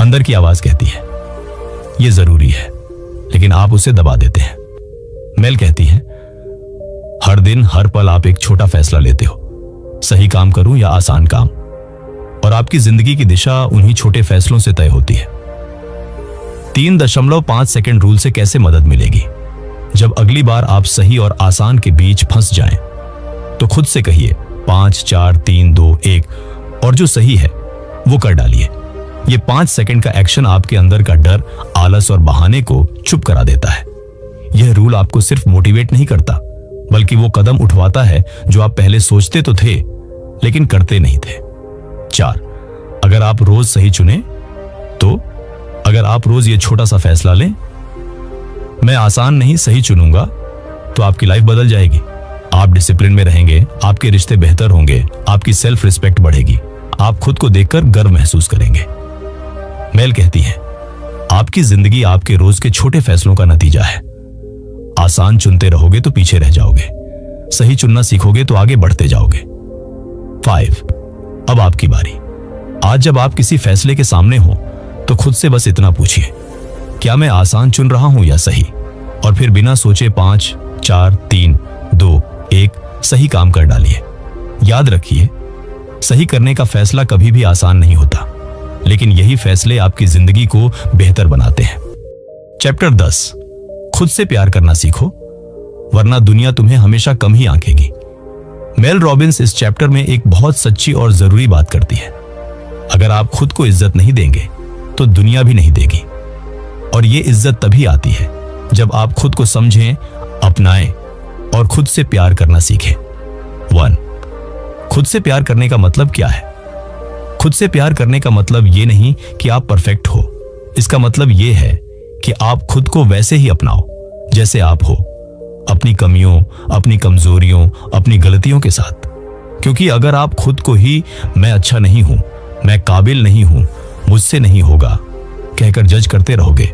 [SPEAKER 1] अंदर की आवाज कहती है ये जरूरी है, लेकिन आप उसे दबा देते हैं। मेल कहती है हर दिन हर पल आप एक छोटा फैसला लेते हो, सही काम करूं या आसान काम, और आपकी जिंदगी की दिशा उन्हीं छोटे फैसलों से तय होती है। 3.5 सेकंड रूल से कैसे मदद मिलेगी? जब अगली बार आप सही और आसान के बीच फंस जाएं, तो खुद से कहिए 5, 4, 3, 2, 1 और जो सही है वो कर डालिए। ये 5 सेकंड का एक्शन आपके अंदर का डर, आलस और बहाने को चुप करा देता है। यह रूल आपको सिर्फ मोटिवेट नहीं करता, बल्कि वो कदम उठवाता है जो आप पहले सोचते तो थे लेकिन करते नहीं थे। 4, अगर आप रोज सही चुने तो अगर आप रोज ये छोटा सा फैसला लें, मैं आसान नहीं सही चुनूंगा, तो आपकी लाइफ बदल जाएगी। आप डिसिप्लिन में रहेंगे, आपके रिश्ते बेहतर होंगे, आपकी सेल्फ रिस्पेक्ट बढ़ेगी, आप खुद को देखकर गर्व महसूस करेंगे। मेल कहती है आपकी जिंदगी आपके रोज के छोटे फैसलों का नतीजा है। आसान चुनते रहोगे तो पीछे रह जाओगे, सही चुनना सीखोगे तो आगे बढ़ते जाओगे। 5, अब आपकी बारी। आज जब आप किसी फैसले के सामने हो तो खुद से बस इतना पूछिए, क्या मैं आसान चुन रहा हूं या सही? और फिर बिना सोचे 5, 4, 3, 2, 1 सही काम कर डालिए। याद रखिए, सही करने का फैसला कभी भी आसान नहीं होता, लेकिन यही फैसले आपकी जिंदगी को बेहतर बनाते हैं। चैप्टर 10, खुद से प्यार करना सीखो, वरना दुनिया तुम्हें हमेशा कम ही आंकेगी। मेल रॉबिन्स इस चैप्टर में एक बहुत सच्ची और जरूरी बात करती है। अगर आप खुद को इज्जत नहीं देंगे तो दुनिया भी नहीं देगी, और ये इज्जत तभी आती है जब आप खुद को समझें, अपनाएं और खुद से प्यार करना सीखें। 1, खुद से प्यार करने का मतलब क्या है? खुद से प्यार करने का मतलब ये नहीं कि आप परफेक्ट हो। इसका मतलब ये है कि आप खुद को वैसे ही अपनाओ जैसे आप हो, अपनी कमियों, अपनी कमजोरियों, अपनी गलतियों के साथ। क्योंकि अगर आप खुद को ही मैं अच्छा नहीं हूं, मैं काबिल नहीं हूं, मुझसे नहीं होगा कहकर जज करते रहोगे,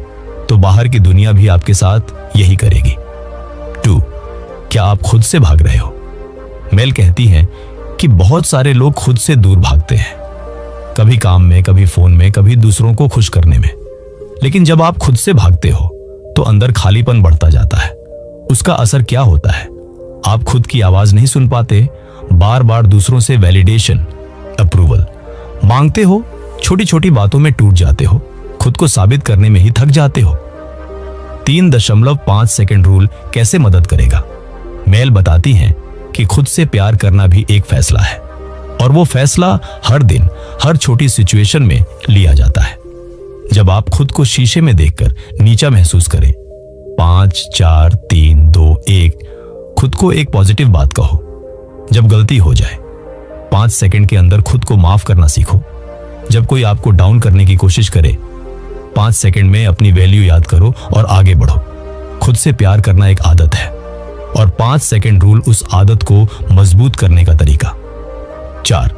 [SPEAKER 1] तो बाहर की दुनिया भी आपके साथ यही करेगी। 2, क्या आप खुद से भाग रहे हो? मेल कहती है कि बहुत सारे लोग खुद से दूर भागते हैं, कभी काम में, कभी फोन में, कभी दूसरों को खुश करने में। लेकिन जब आप खुद से भागते हो तो अंदर खालीपन बढ़ता जाता है। उसका असर क्या होता है? आप खुद की आवाज नहीं सुन पाते, बार बार दूसरों से वैलिडेशन, अप्रूवल मांगते हो, छोटी छोटी बातों में टूट जाते हो, खुद को साबित करने में ही थक जाते हो। 3.5 सेकंड रूल कैसे मदद करेगा? मेल बताती है कि खुद से प्यार करना भी एक फैसला है, और वो फैसला हर दिन, हर छोटी सिचुएशन में लिया जाता है। जब आप खुद को शीशे में देखकर नीचा महसूस करें, 5, 4, 3, 2, 1 खुद को एक पॉजिटिव बात कहो। जब गलती हो जाए 5 सेकंड के अंदर खुद को माफ करना सीखो। जब कोई आपको डाउन करने की कोशिश करे, 5 सेकंड में अपनी वैल्यू याद करो और आगे बढ़ो। खुद से प्यार करना एक आदत है, और 5 सेकंड रूल उस आदत को मजबूत करने का तरीका। 4,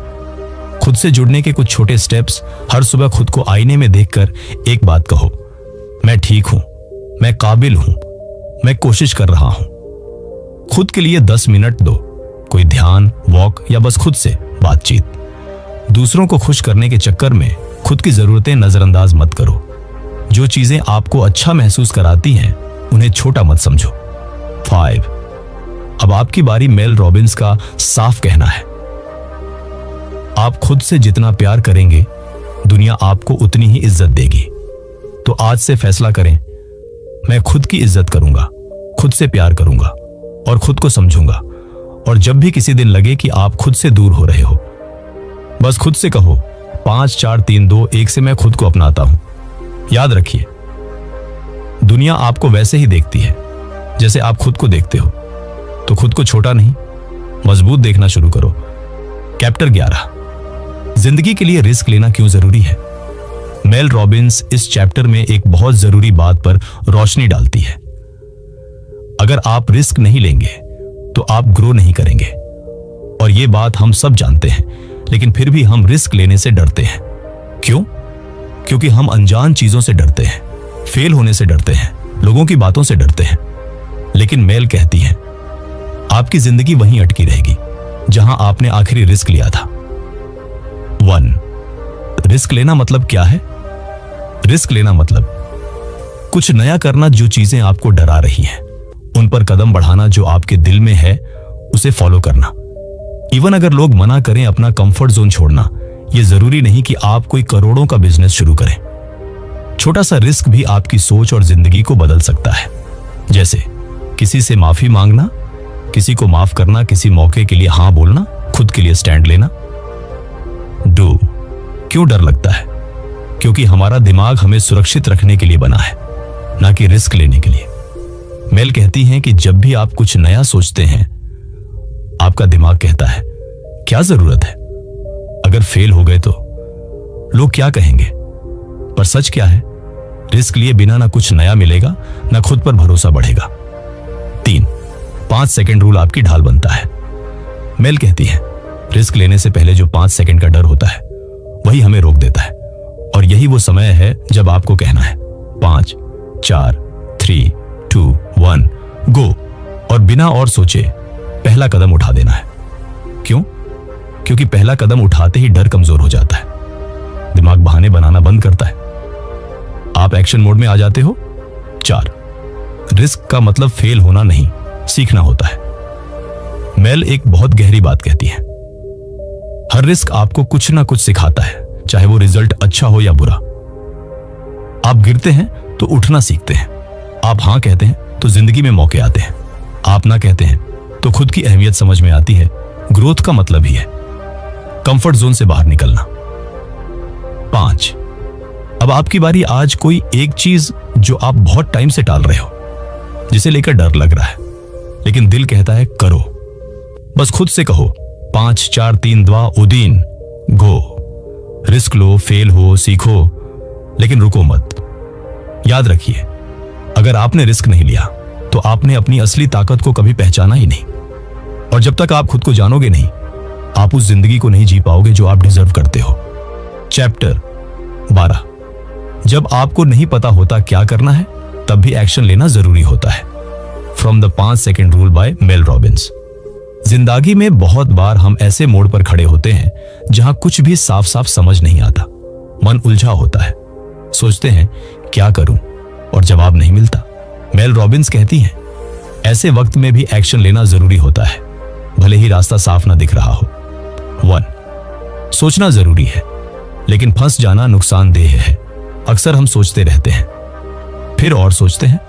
[SPEAKER 1] खुद से जुड़ने के कुछ छोटे स्टेप्स। हर सुबह खुद को आईने में देखकर एक बात कहो, मैं ठीक हूं, मैं काबिल हूं, मैं कोशिश कर रहा हूं। खुद के लिए 10 मिनट दो, कोई ध्यान, वॉक या बस खुद से बातचीत। दूसरों को खुश करने के चक्कर में खुद की जरूरतें नजरअंदाज मत करो। जो चीजें आपको अच्छा महसूस कराती हैं उन्हें छोटा मत समझो। 5, अब आपकी बारी। मेल रॉबिन्स का साफ कहना है, आप खुद से जितना प्यार करेंगे दुनिया आपको उतनी ही इज्जत देगी। तो आज से फैसला करें, मैं खुद की इज्जत करूंगा, खुद से प्यार करूंगा और खुद को समझूंगा। और जब भी किसी दिन लगे कि आप खुद से दूर हो रहे हो, बस खुद से कहो 5 4 3 2 1 से मैं खुद को अपनाता हूं। याद रखिए, दुनिया आपको वैसे ही देखती है जैसे आप खुद को देखते हो। तो खुद को छोटा नहीं, मजबूत देखना शुरू करो। चैप्टर 11, जिंदगी के लिए रिस्क लेना क्यों जरूरी है। मेल रॉबिन्स इस चैप्टर में एक बहुत जरूरी बात पर रोशनी डालती है। अगर आप रिस्क नहीं लेंगे तो आप ग्रो नहीं करेंगे, और यह बात हम सब जानते हैं, लेकिन फिर भी हम रिस्क लेने से डरते हैं। क्यों? क्योंकि हम अनजान चीजों से डरते हैं, फेल होने से डरते हैं, लोगों की बातों से डरते हैं। लेकिन मेल कहती है आपकी जिंदगी वहीं अटकी रहेगी जहां आपने आखिरी रिस्क लिया था। 1, रिस्क लेना मतलब क्या है? रिस्क लेना मतलब कुछ नया करना, जो चीजें आपको डरा रही हैं उन पर कदम बढ़ाना, जो आपके दिल में है उसे फॉलो करना। इवन अगर लोग मना करें, अपना कंफर्ट जोन छोड़ना। यह जरूरी नहीं कि आप कोई करोड़ों का बिजनेस शुरू करें। छोटा सा रिस्क भी आपकी सोच और जिंदगी को बदल सकता है। जैसे किसी से माफी मांगना, किसी को माफ करना, किसी मौके के लिए हां बोलना, खुद के लिए स्टैंड लेना। डू, क्यों डर लगता है? क्योंकि हमारा दिमाग हमें सुरक्षित रखने के लिए बना है, ना कि रिस्क लेने के लिए। मेल कहती हैं कि जब भी आप कुछ नया सोचते हैं, आपका दिमाग कहता है क्या जरूरत है, अगर फेल हो गए तो लोग क्या कहेंगे। पर सच क्या है? रिस्क लिए बिना ना कुछ नया मिलेगा, ना खुद पर भरोसा बढ़ेगा। 3, 5 सेकंड रूल आपकी ढाल बनता है। मेल कहती है रिस्क लेने से पहले जो 5 सेकंड का डर होता है वही हमें रोक देता है, और यही वो समय है जब आपको कहना है 5 4 3 2 1 गो, और बिना और सोचे पहला कदम उठा देना है। क्यों? क्योंकि पहला कदम उठाते ही डर कमजोर हो जाता है, दिमाग बहाने बनाना बंद करता है, आप एक्शन मोड में आ जाते हो। 4, रिस्क का मतलब फेल होना नहीं, सीखना होता है। मेल एक बहुत गहरी बात कहती है, हर रिस्क आपको कुछ ना कुछ सिखाता है, चाहे वो रिजल्ट अच्छा हो या बुरा। आप गिरते हैं तो उठना सीखते हैं, आप हां कहते हैं तो जिंदगी में मौके आते हैं, आप ना कहते हैं तो खुद की अहमियत समझ में आती है। ग्रोथ का मतलब ही है कंफर्ट जोन से बाहर निकलना। 5, अब आपकी बारी। आज कोई एक चीज जो आप बहुत टाइम से टाल रहे हो, जिसे लेकर डर लग रहा है, लेकिन दिल कहता है करो। बस खुद से कहो 5 4 3 2 उदीन गो। रिस्क लो, फेल हो, सीखो, लेकिन रुको मत। याद रखिए, अगर आपने रिस्क नहीं लिया तो आपने अपनी असली ताकत को कभी पहचाना ही नहीं, और जब तक आप खुद को जानोगे नहीं, आप उस जिंदगी को नहीं जी पाओगे जो आप डिजर्व करते हो। चैप्टर 12, जब आपको नहीं पता होता क्या करना है, तब भी एक्शन लेना जरूरी होता है। From the 5 second rule by Mel Robbins. जिंदगी में बहुत बार हम ऐसे मोड़ पर खड़े होते हैं जहां कुछ भी साफ साफ समझ नहीं आता, मन उलझा होता है, सोचते हैं क्या करूं, और जवाब नहीं मिलता। मेल रॉबिन्स कहती हैं ऐसे वक्त में भी एक्शन लेना जरूरी होता है, भले ही रास्ता साफ ना दिख रहा हो। 1, सोचना जरूरी है, लेकिन फंस जाना नुकसानदेह है। अक्सर हम सोचते रहते हैं, फिर और सोचते हैं,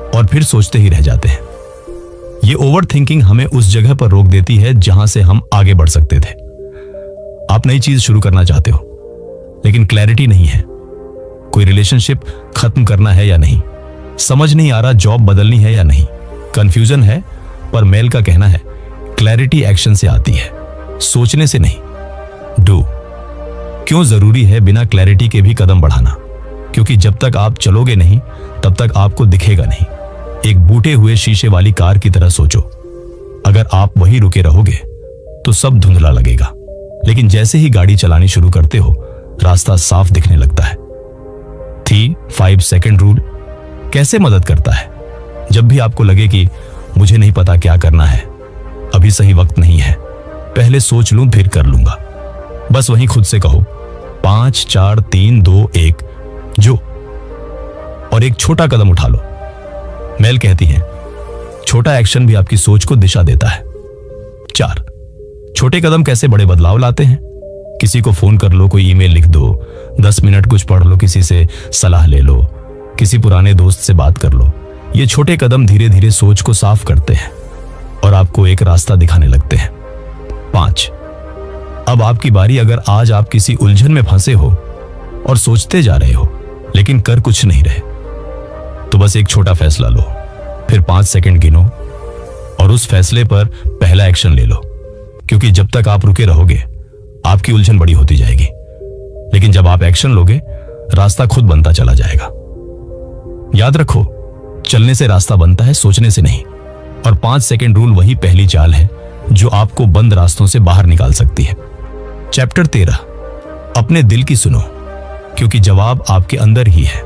[SPEAKER 1] और फिर सोचते ही रह जाते हैं। ये ओवर थिंकिंग हमें उस जगह पर रोक देती है जहां से हम आगे बढ़ सकते थे। आप नई चीज शुरू करना चाहते हो, लेकिन क्लैरिटी नहीं है। कोई रिलेशनशिप खत्म करना है या नहीं, समझ नहीं आ रहा जॉब बदलनी है या नहीं, कंफ्यूजन है। पर मेल का कहना है क्लैरिटी एक्शन से आती है, सोचने से नहीं। डू, क्यों जरूरी है बिना क्लैरिटी के भी कदम बढ़ाना? क्योंकि जब तक आप चलोगे नहीं, तब तक आपको दिखेगा नहीं। एक बूटे हुए शीशे वाली कार की तरह सोचो, अगर आप वहीं रुके रहोगे तो सब धुंधला लगेगा, लेकिन जैसे ही गाड़ी चलानी शुरू करते हो, रास्ता साफ दिखने लगता है। 3, 5 सेकंड रूल कैसे मदद करता है? जब भी आपको लगे कि मुझे नहीं पता क्या करना है, अभी सही वक्त नहीं है, पहले सोच लूं फिर कर लूंगा, बस वहीं खुद से कहो 5 4 3 2 1 जो, और एक छोटा कदम उठा लो। मेल कहती है छोटा एक्शन भी आपकी सोच को दिशा देता है। 4, छोटे कदम कैसे बड़े बदलाव लाते हैं? किसी को फोन कर लो, कोई ईमेल लिख दो, 10 मिनट कुछ पढ़ लो, किसी से सलाह ले लो, किसी पुराने दोस्त से बात कर लो। ये छोटे कदम धीरे धीरे सोच को साफ करते हैं और आपको एक रास्ता दिखाने लगते हैं। 5, अब आपकी बारी। अगर आज आप किसी उलझन में फंसे हो और सोचते जा रहे हो लेकिन कर कुछ नहीं रहे, तो बस एक छोटा फैसला लो, फिर 5 सेकंड गिनो और उस फैसले पर पहला एक्शन ले लो। क्योंकि जब तक आप रुके रहोगे आपकी उलझन बड़ी होती जाएगी, लेकिन जब आप एक्शन लोगे रास्ता खुद बनता चला जाएगा। याद रखो, चलने से रास्ता बनता है, सोचने से नहीं। और 5 सेकंड रूल वही पहली चाल है जो आपको बंद रास्तों से बाहर निकाल सकती है। चैप्टर 13, अपने दिल की सुनो, क्योंकि जवाब आपके अंदर ही है।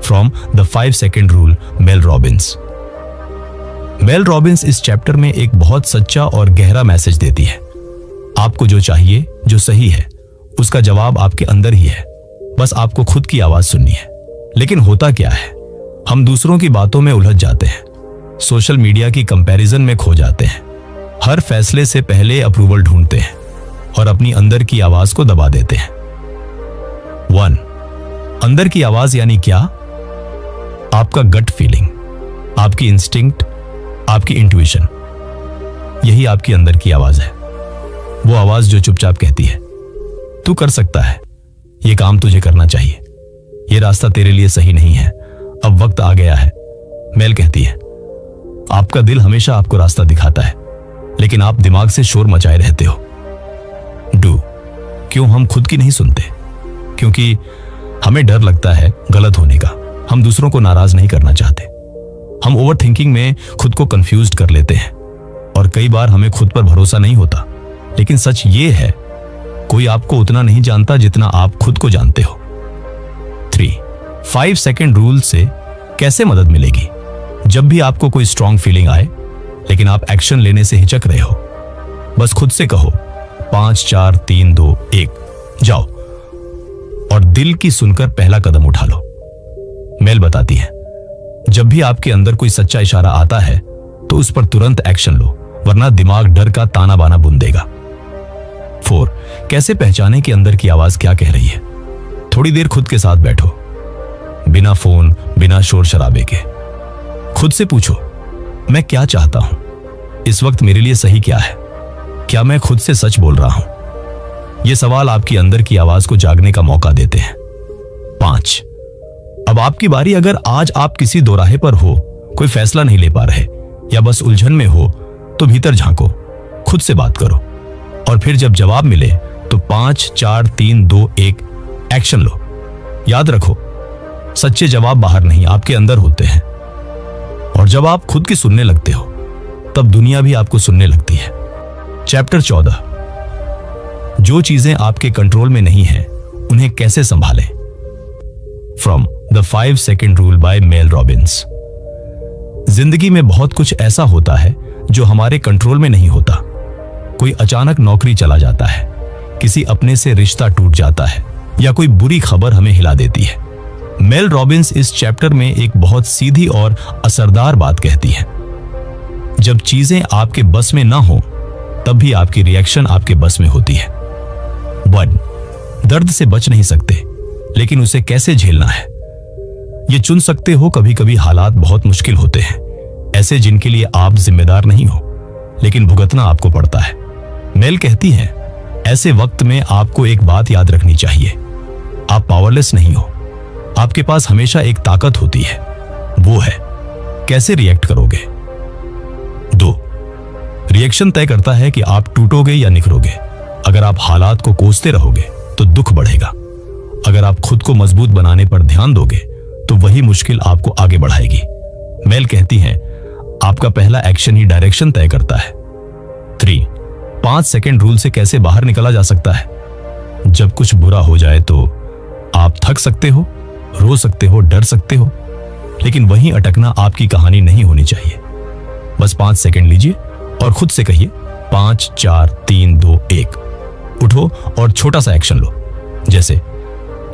[SPEAKER 1] From the 5 second rule, Mel Robbins. Mel Robbins इस चैप्टर में एक बहुत सच्चा और गहरा मैसेज देती है। आपको जो चाहिए, जो सही है, उसका जवाब आपके अंदर ही है। बस आपको खुद की आवाज सुननी है। लेकिन होता क्या है, हम दूसरों की बातों में उलझ जाते हैं, सोशल मीडिया की कंपैरिजन में खो जाते हैं, हर फैसले से पहले अप्रूवल ढूंढते हैं और अपनी अंदर की आवाज को दबा देते हैं। 1, अंदर की आवाज यानी क्या? आपका गट फीलिंग, आपकी इंस्टिंक्ट, आपकी इंट्यूशन। यही आपकी अंदर की आवाज है। वो आवाज जो चुपचाप कहती है, तू कर सकता है, ये काम तुझे करना चाहिए, ये रास्ता तेरे लिए सही नहीं है, अब वक्त आ गया है। मेल कहती है, आपका दिल हमेशा आपको रास्ता दिखाता है, लेकिन आप दिमाग से शोर मचाए रहते हो। डू, क्यों हम खुद की नहीं सुनते? क्योंकि हमें डर लगता है गलत होने का। हम दूसरों को नाराज नहीं करना चाहते। हम ओवर थिंकिंग में खुद को कंफ्यूज कर लेते हैं और कई बार हमें खुद पर भरोसा नहीं होता। लेकिन सच ये है, कोई आपको उतना नहीं जानता जितना आप खुद को जानते हो। 3, 5 सेकंड रूल से कैसे मदद मिलेगी? जब भी आपको कोई स्ट्रॉन्ग फीलिंग आए लेकिन आप एक्शन लेने से हिचक रहे हो, बस खुद से कहो 5 4 3 2 1, जाओ और दिल की सुनकर पहला कदम उठा लो। मेल बताती है, जब भी आपके अंदर कोई सच्चा इशारा आता है तो उस पर तुरंत एक्शन लो, वरना दिमाग डर का ताना बाना बुन देगा। 4, कैसे पहचाने कि अंदर की आवाज क्या कह रही है? थोड़ी देर खुद के साथ बैठो, बिना फोन, बिना शोर शराबे के। खुद से पूछो, मैं क्या चाहता हूं? इस वक्त मेरे लिए सही क्या है? क्या मैं खुद से सच बोल रहा हूं? ये सवाल आपकी अंदर की आवाज को जागने का मौका देते हैं। 5, अब आपकी बारी। अगर आज आप किसी दोराहे पर हो, कोई फैसला नहीं ले पा रहे या बस उलझन में हो, तो भीतर झांको, खुद से बात करो और फिर जब जवाब मिले तो 5 4 3 2 1 एक्शन लो। याद रखो, सच्चे जवाब बाहर नहीं, आपके अंदर होते हैं। और जब आप खुद की सुनने लगते हो तब दुनिया भी आपको सुनने लगती है। चैप्टर 14, जो चीजें आपके कंट्रोल में नहीं है उन्हें कैसे संभालें? From the 5 second rule by Mel Robbins. जिंदगी में बहुत कुछ ऐसा होता है जो हमारे कंट्रोल में नहीं होता। कोई अचानक नौकरी चला जाता है, किसी अपने से रिश्ता टूट जाता है या कोई बुरी खबर हमें हिला देती है। मेल रॉबिन्स इस चैप्टर में एक बहुत सीधी और असरदार बात कहती है, जब चीजें आपके बस में ना हो तब भी आपकी रिएक्शन आपके बस में होती है। 1, दर्द से बच नहीं सकते, लेकिन उसे कैसे झेलना है ये चुन सकते हो। कभी कभी हालात बहुत मुश्किल होते हैं, ऐसे जिनके लिए आप जिम्मेदार नहीं हो, लेकिन भुगतना आपको पड़ता है। मेल कहती है, ऐसे वक्त में आपको एक बात याद रखनी चाहिए, आप पावरलेस नहीं हो, आपके पास हमेशा एक ताकत होती है, वो है कैसे रिएक्ट करोगे। 2, रिएक्शन तय करता है कि आप टूटोगे या निखरोगे। अगर आप हालात को कोसते रहोगे तो दुख बढ़ेगा। अगर आप खुद को मजबूत बनाने पर ध्यान दोगे तो वही मुश्किल आपको आगे बढ़ाएगी। मेल कहती है, आपका पहला एक्शन ही डायरेक्शन तय करता है। 3, 5 सेकंड रूल से कैसे बाहर निकला जा सकता है? जब कुछ बुरा हो जाए तो आप थक सकते हो, रो सकते हो, डर सकते हो, लेकिन वहीं अटकना आपकी कहानी नहीं होनी चाहिए। बस 5 सेकंड लीजिए और खुद से कहिए 5 4 3 2 1। उठो और छोटा सा एक्शन लो, जैसे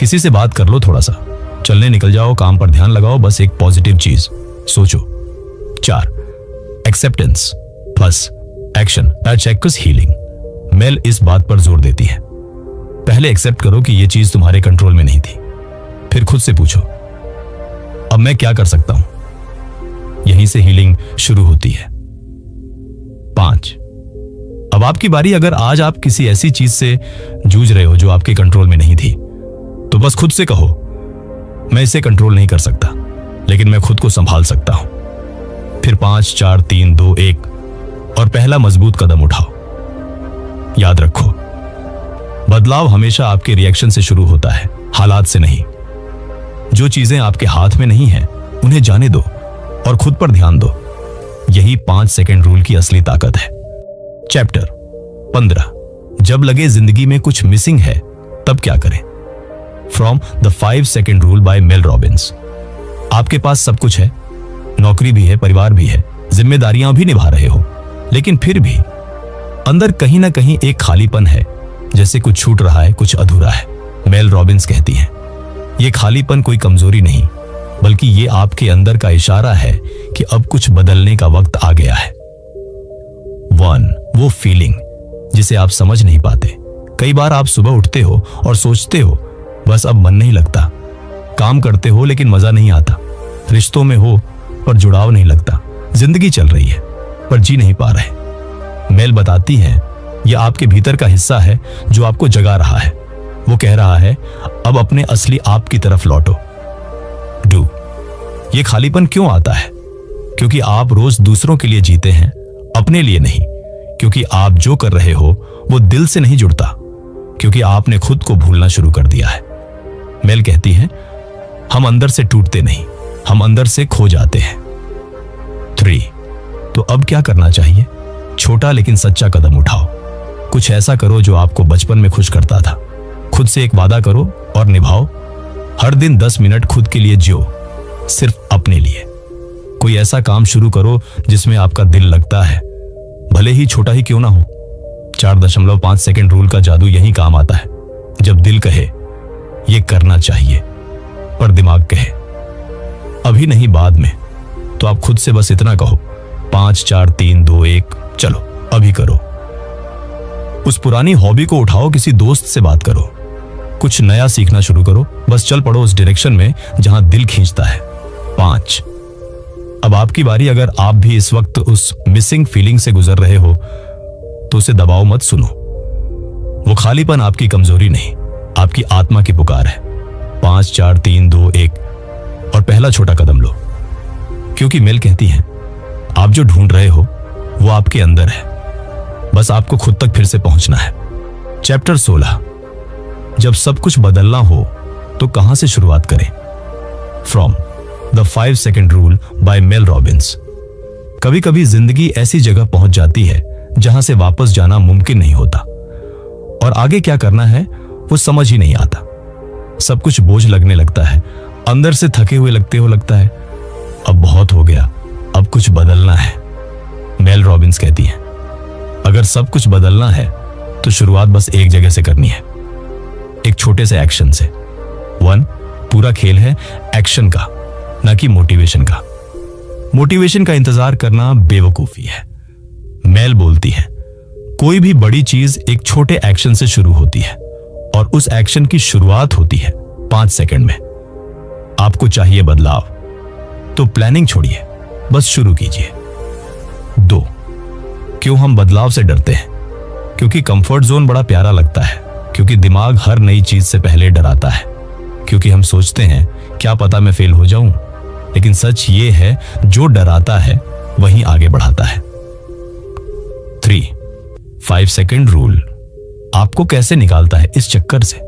[SPEAKER 1] किसी से बात कर लो, थोड़ा सा चलने निकल जाओ, काम पर ध्यान लगाओ, बस एक पॉजिटिव चीज सोचो। 4, acceptance plus action that equals healing. Mel इस बात पर जोर देती है, पहले एक्सेप्ट करो कि यह चीज तुम्हारे कंट्रोल में नहीं थी, फिर खुद से पूछो, अब मैं क्या कर सकता हूं? यहीं से हीलिंग शुरू होती है। 5, अब आपकी बारी। अगर आज आप किसी ऐसी चीज से जूझ रहे हो जो आपके कंट्रोल में नहीं थी, तो बस खुद से कहो, मैं इसे कंट्रोल नहीं कर सकता, लेकिन मैं खुद को संभाल सकता हूं। फिर 5 4 3 2 1 और पहला मजबूत कदम उठाओ। याद रखो, बदलाव हमेशा आपके रिएक्शन से शुरू होता है, हालात से नहीं। जो चीजें आपके हाथ में नहीं है उन्हें जाने दो और खुद पर ध्यान दो। यही 5 सेकंड रूल की असली ताकत है। चैप्टर 15, जब लगे जिंदगी में कुछ मिसिंग है तब क्या करें। From the 5 second rule by Mel Robins. आपके पास सब कुछ है, नौकरी भी है, परिवार भी है, जिम्मेदारियां भी निभा रहे हो, लेकिन फिर भी अंदर कहीं ना कहीं एक खालीपन है, जैसे कुछ छूट रहा है, कुछ अधूरा है। मेल रॉबिन्स कहती हैं, यह खालीपन कोई कमजोरी नहीं, बल्कि ये आपके अंदर का इशारा है कि अब कुछ बदलने का वक्त आ गया है। 1, वो फीलिंग जिसे आप समझ नहीं पाते। कई बार आप सुबह उठते हो और सोचते हो बस अब मन नहीं लगता, काम करते हो लेकिन मजा नहीं आता, रिश्तों में हो पर जुड़ाव नहीं लगता, जिंदगी चल रही है पर जी नहीं पा रहे। मेल बताती है यह आपके भीतर का हिस्सा है जो आपको जगा रहा है। वो कह रहा है अब अपने असली आप की तरफ लौटो। डू। ये खालीपन क्यों आता है? क्योंकि आप रोज दूसरों के लिए जीते हैं, अपने लिए नहीं। क्योंकि आप जो कर रहे हो वो दिल से नहीं जुड़ता, क्योंकि आपने खुद को भूलना शुरू कर दिया है। मेल कहती है हम अंदर से टूटते नहीं, हम अंदर से खो जाते हैं। 3, तो अब क्या करना चाहिए? छोटा लेकिन सच्चा कदम उठाओ। कुछ ऐसा करो जो आपको बचपन में खुश करता था। खुद से एक वादा करो और निभाओ। हर दिन 10 मिनट खुद के लिए जियो, सिर्फ अपने लिए। कोई ऐसा काम शुरू करो जिसमें आपका दिल लगता है, भले ही छोटा ही क्यों ना हो। 4.5 सेकंड रूल का जादू यही काम आता है। जब दिल कहे ये करना चाहिए, पर दिमाग कहे अभी नहीं बाद में, तो आप खुद से बस इतना कहो 5 4 3 2 1 चलो अभी करो। उस पुरानी हॉबी को उठाओ, किसी दोस्त से बात करो, कुछ नया सीखना शुरू करो, बस चल पड़ो उस डायरेक्शन में जहां दिल खींचता है। 5, अब आपकी बारी। अगर आप भी इस वक्त उस मिसिंग फीलिंग से गुजर रहे हो तो उसे दबाओ मत, सुनो। वो खालीपन आपकी कमजोरी नहीं, आपकी आत्मा की पुकार है। 5 4 3 2 1 और पहला छोटा कदम लो। क्योंकि मेल कहती है आप जो ढूंढ रहे हो वो आपके अंदर है, बस आपको खुद तक फिर से पहुंचना है। चैप्टर 16, जब सब कुछ बदलना हो तो कहां से शुरुआत करें। From the 5 second rule by Mel Robins. कभी कभी जिंदगी ऐसी जगह पहुंच जाती है जहां से वापस जाना मुमकिन नहीं होता, और आगे क्या करना है वो समझ ही नहीं आता। सब कुछ बोझ लगने लगता है, अंदर से थके हुए लगता है अब बहुत हो गया, अब कुछ बदलना है। मेल रॉबिन्स कहती है अगर सब कुछ बदलना है तो शुरुआत बस एक जगह से करनी है, एक छोटे से एक्शन से। 1, पूरा खेल है एक्शन का, ना कि मोटिवेशन का। मोटिवेशन का इंतजार करना बेवकूफी है। मेल बोलती है कोई भी बड़ी चीज एक छोटे एक्शन से शुरू होती है, और उस एक्शन की शुरुआत होती है 5 सेकंड में। आपको चाहिए बदलाव, तो प्लानिंग छोड़िए, बस शुरू कीजिए। 2, क्यों हम बदलाव से डरते हैं? क्योंकि कंफर्ट जोन बड़ा प्यारा लगता है, क्योंकि दिमाग हर नई चीज से पहले डराता है, क्योंकि हम सोचते हैं क्या पता मैं फेल हो जाऊं। लेकिन सच ये है जो डराता है वहीं आगे बढ़ाता है। 3, 5 सेकंड रूल आपको कैसे निकालता है इस चक्कर से।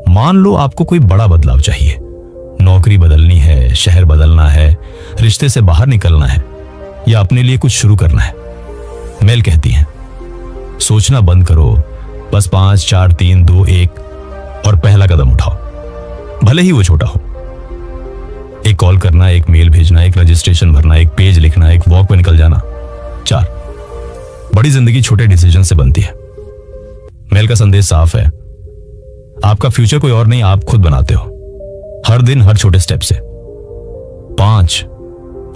[SPEAKER 1] मान लो आपको कोई बड़ा बदलाव चाहिए, नौकरी बदलनी है, शहर बदलना है, रिश्ते से बाहर निकलना है, या अपने लिए कुछ शुरू करना है। मेल कहती है सोचना बंद करो, बस 5 4 3 2 1 और पहला कदम उठाओ, भले ही वो छोटा हो। एक कॉल करना, एक मेल भेजना, एक रजिस्ट्रेशन भरना, एक पेज लिखना, एक वॉक पे निकल जाना। 4, बड़ी जिंदगी छोटे डिसीजन से बनती है। मेल का संदेश साफ है, आपका फ्यूचर कोई और नहीं, आप खुद बनाते हो, हर दिन हर छोटे स्टेप से। 5,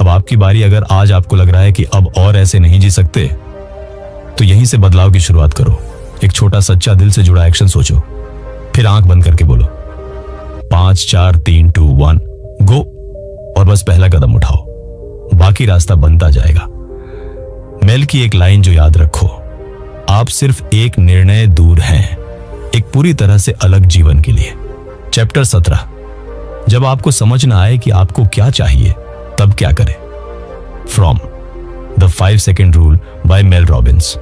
[SPEAKER 1] अब आपकी बारी। अगर आज आपको लग रहा है कि अब और ऐसे नहीं जी सकते, तो यहीं से बदलाव की शुरुआत करो। एक छोटा सच्चा दिल से जुड़ा एक्शन सोचो, फिर आंख बंद करके बोलो 5 4 3 2 1 गो, और बस पहला कदम उठाओ, बाकी रास्ता बनता जाएगा। मेल की एक लाइन जो याद रखो, आप सिर्फ एक निर्णय दूर हैं एक पूरी तरह से अलग जीवन के लिए। चैप्टर 17, जब आपको समझ ना आए कि आपको क्या चाहिए तब क्या करें। From the 5 second rule by Mel Robins.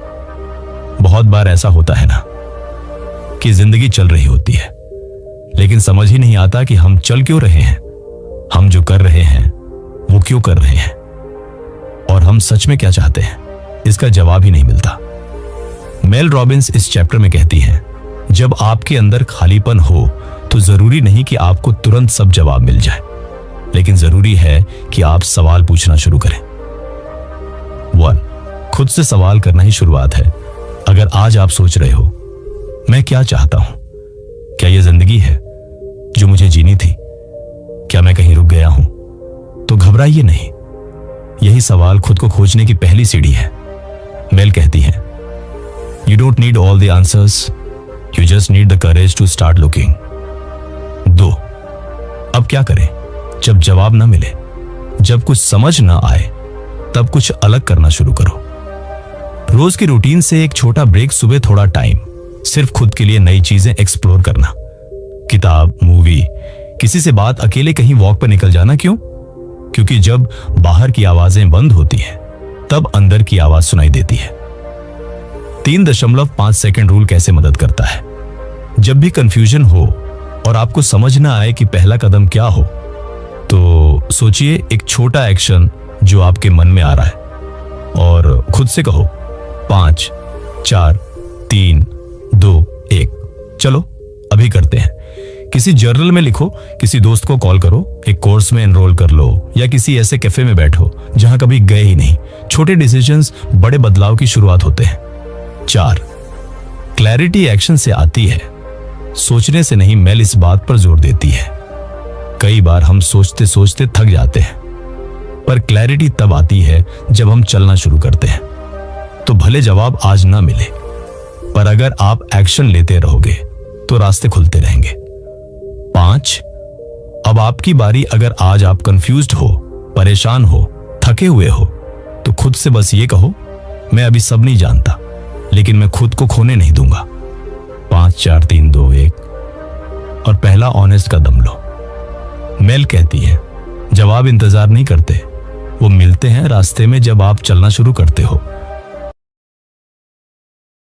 [SPEAKER 1] बहुत बार ऐसा होता है ना कि जिंदगी चल रही होती है लेकिन समझ ही नहीं आता कि हम चल क्यों रहे हैं, हम जो कर रहे हैं वो क्यों कर रहे हैं, और हम सच में क्या चाहते हैं, इसका जवाब ही नहीं मिलता। मेल रॉबिन्स इस चैप्टर में कहती हैं, जब आपके अंदर खालीपन हो तो जरूरी नहीं कि आपको तुरंत सब जवाब मिल जाए, लेकिन जरूरी है कि आप सवाल पूछना शुरू करें। 1, खुद से सवाल करना ही शुरुआत है। अगर आज आप सोच रहे हो मैं क्या चाहता हूं, क्या यह जिंदगी है जो मुझे जीनी थी, क्या मैं कहीं रुक गया हूं, तो घबराइए नहीं। यही सवाल खुद को खोजने की पहली सीढ़ी है। मेल कहती है, you don't need all the answers, you just need the courage to start looking. 2, अब क्या करें जब जवाब ना मिले, जब कुछ समझ ना आए तब कुछ अलग करना शुरू करो। रोज की रूटीन से एक छोटा ब्रेक, सुबह थोड़ा टाइम सिर्फ खुद के लिए, नई चीजें एक्सप्लोर करना, किताब, मूवी, किसी से बात, अकेले कहीं वॉक पर निकल जाना। क्यों? क्योंकि जब बाहर की आवाजें बंद होती हैं तब अंदर की आवाज सुनाई देती है। 3.5 सेकंड रूल कैसे मदद करता है। जब भी कंफ्यूजन हो और आपको समझ ना आए कि पहला कदम क्या हो, तो सोचिए एक छोटा एक्शन जो आपके मन में आ रहा है और खुद से कहो 5, 4, 3, 2, 1, चलो अभी करते हैं। किसी जर्नल में लिखो, किसी दोस्त को कॉल करो, एक कोर्स में एनरोल कर लो या किसी ऐसे कैफे में बैठो जहां कभी गए ही नहीं। छोटे डिसीजंस बड़े बदलाव की शुरुआत होते हैं। 4, क्लैरिटी एक्शन से आती है, सोचने से नहीं। मेल इस बात पर जोर देती है, कई बार हम सोचते सोचते थक जाते हैं, पर क्लैरिटी तब आती है जब हम चलना शुरू करते हैं। तो भले जवाब आज ना मिले, पर अगर आप एक्शन लेते रहोगे तो रास्ते खुलते रहेंगे। 5, अब आपकी बारी। अगर आज आप कंफ्यूज्ड हो, परेशान हो, थके हुए हो, तो खुद से बस ये कहो, मैं अभी सब नहीं जानता, लेकिन मैं खुद को खोने नहीं दूंगा। 5, 4, 3, 2, 1 और पहला ऑनेस्ट कदम लो। मेल कहती है, जवाब इंतजार नहीं करते, वो मिलते हैं रास्ते में जब आप चलना शुरू करते हो।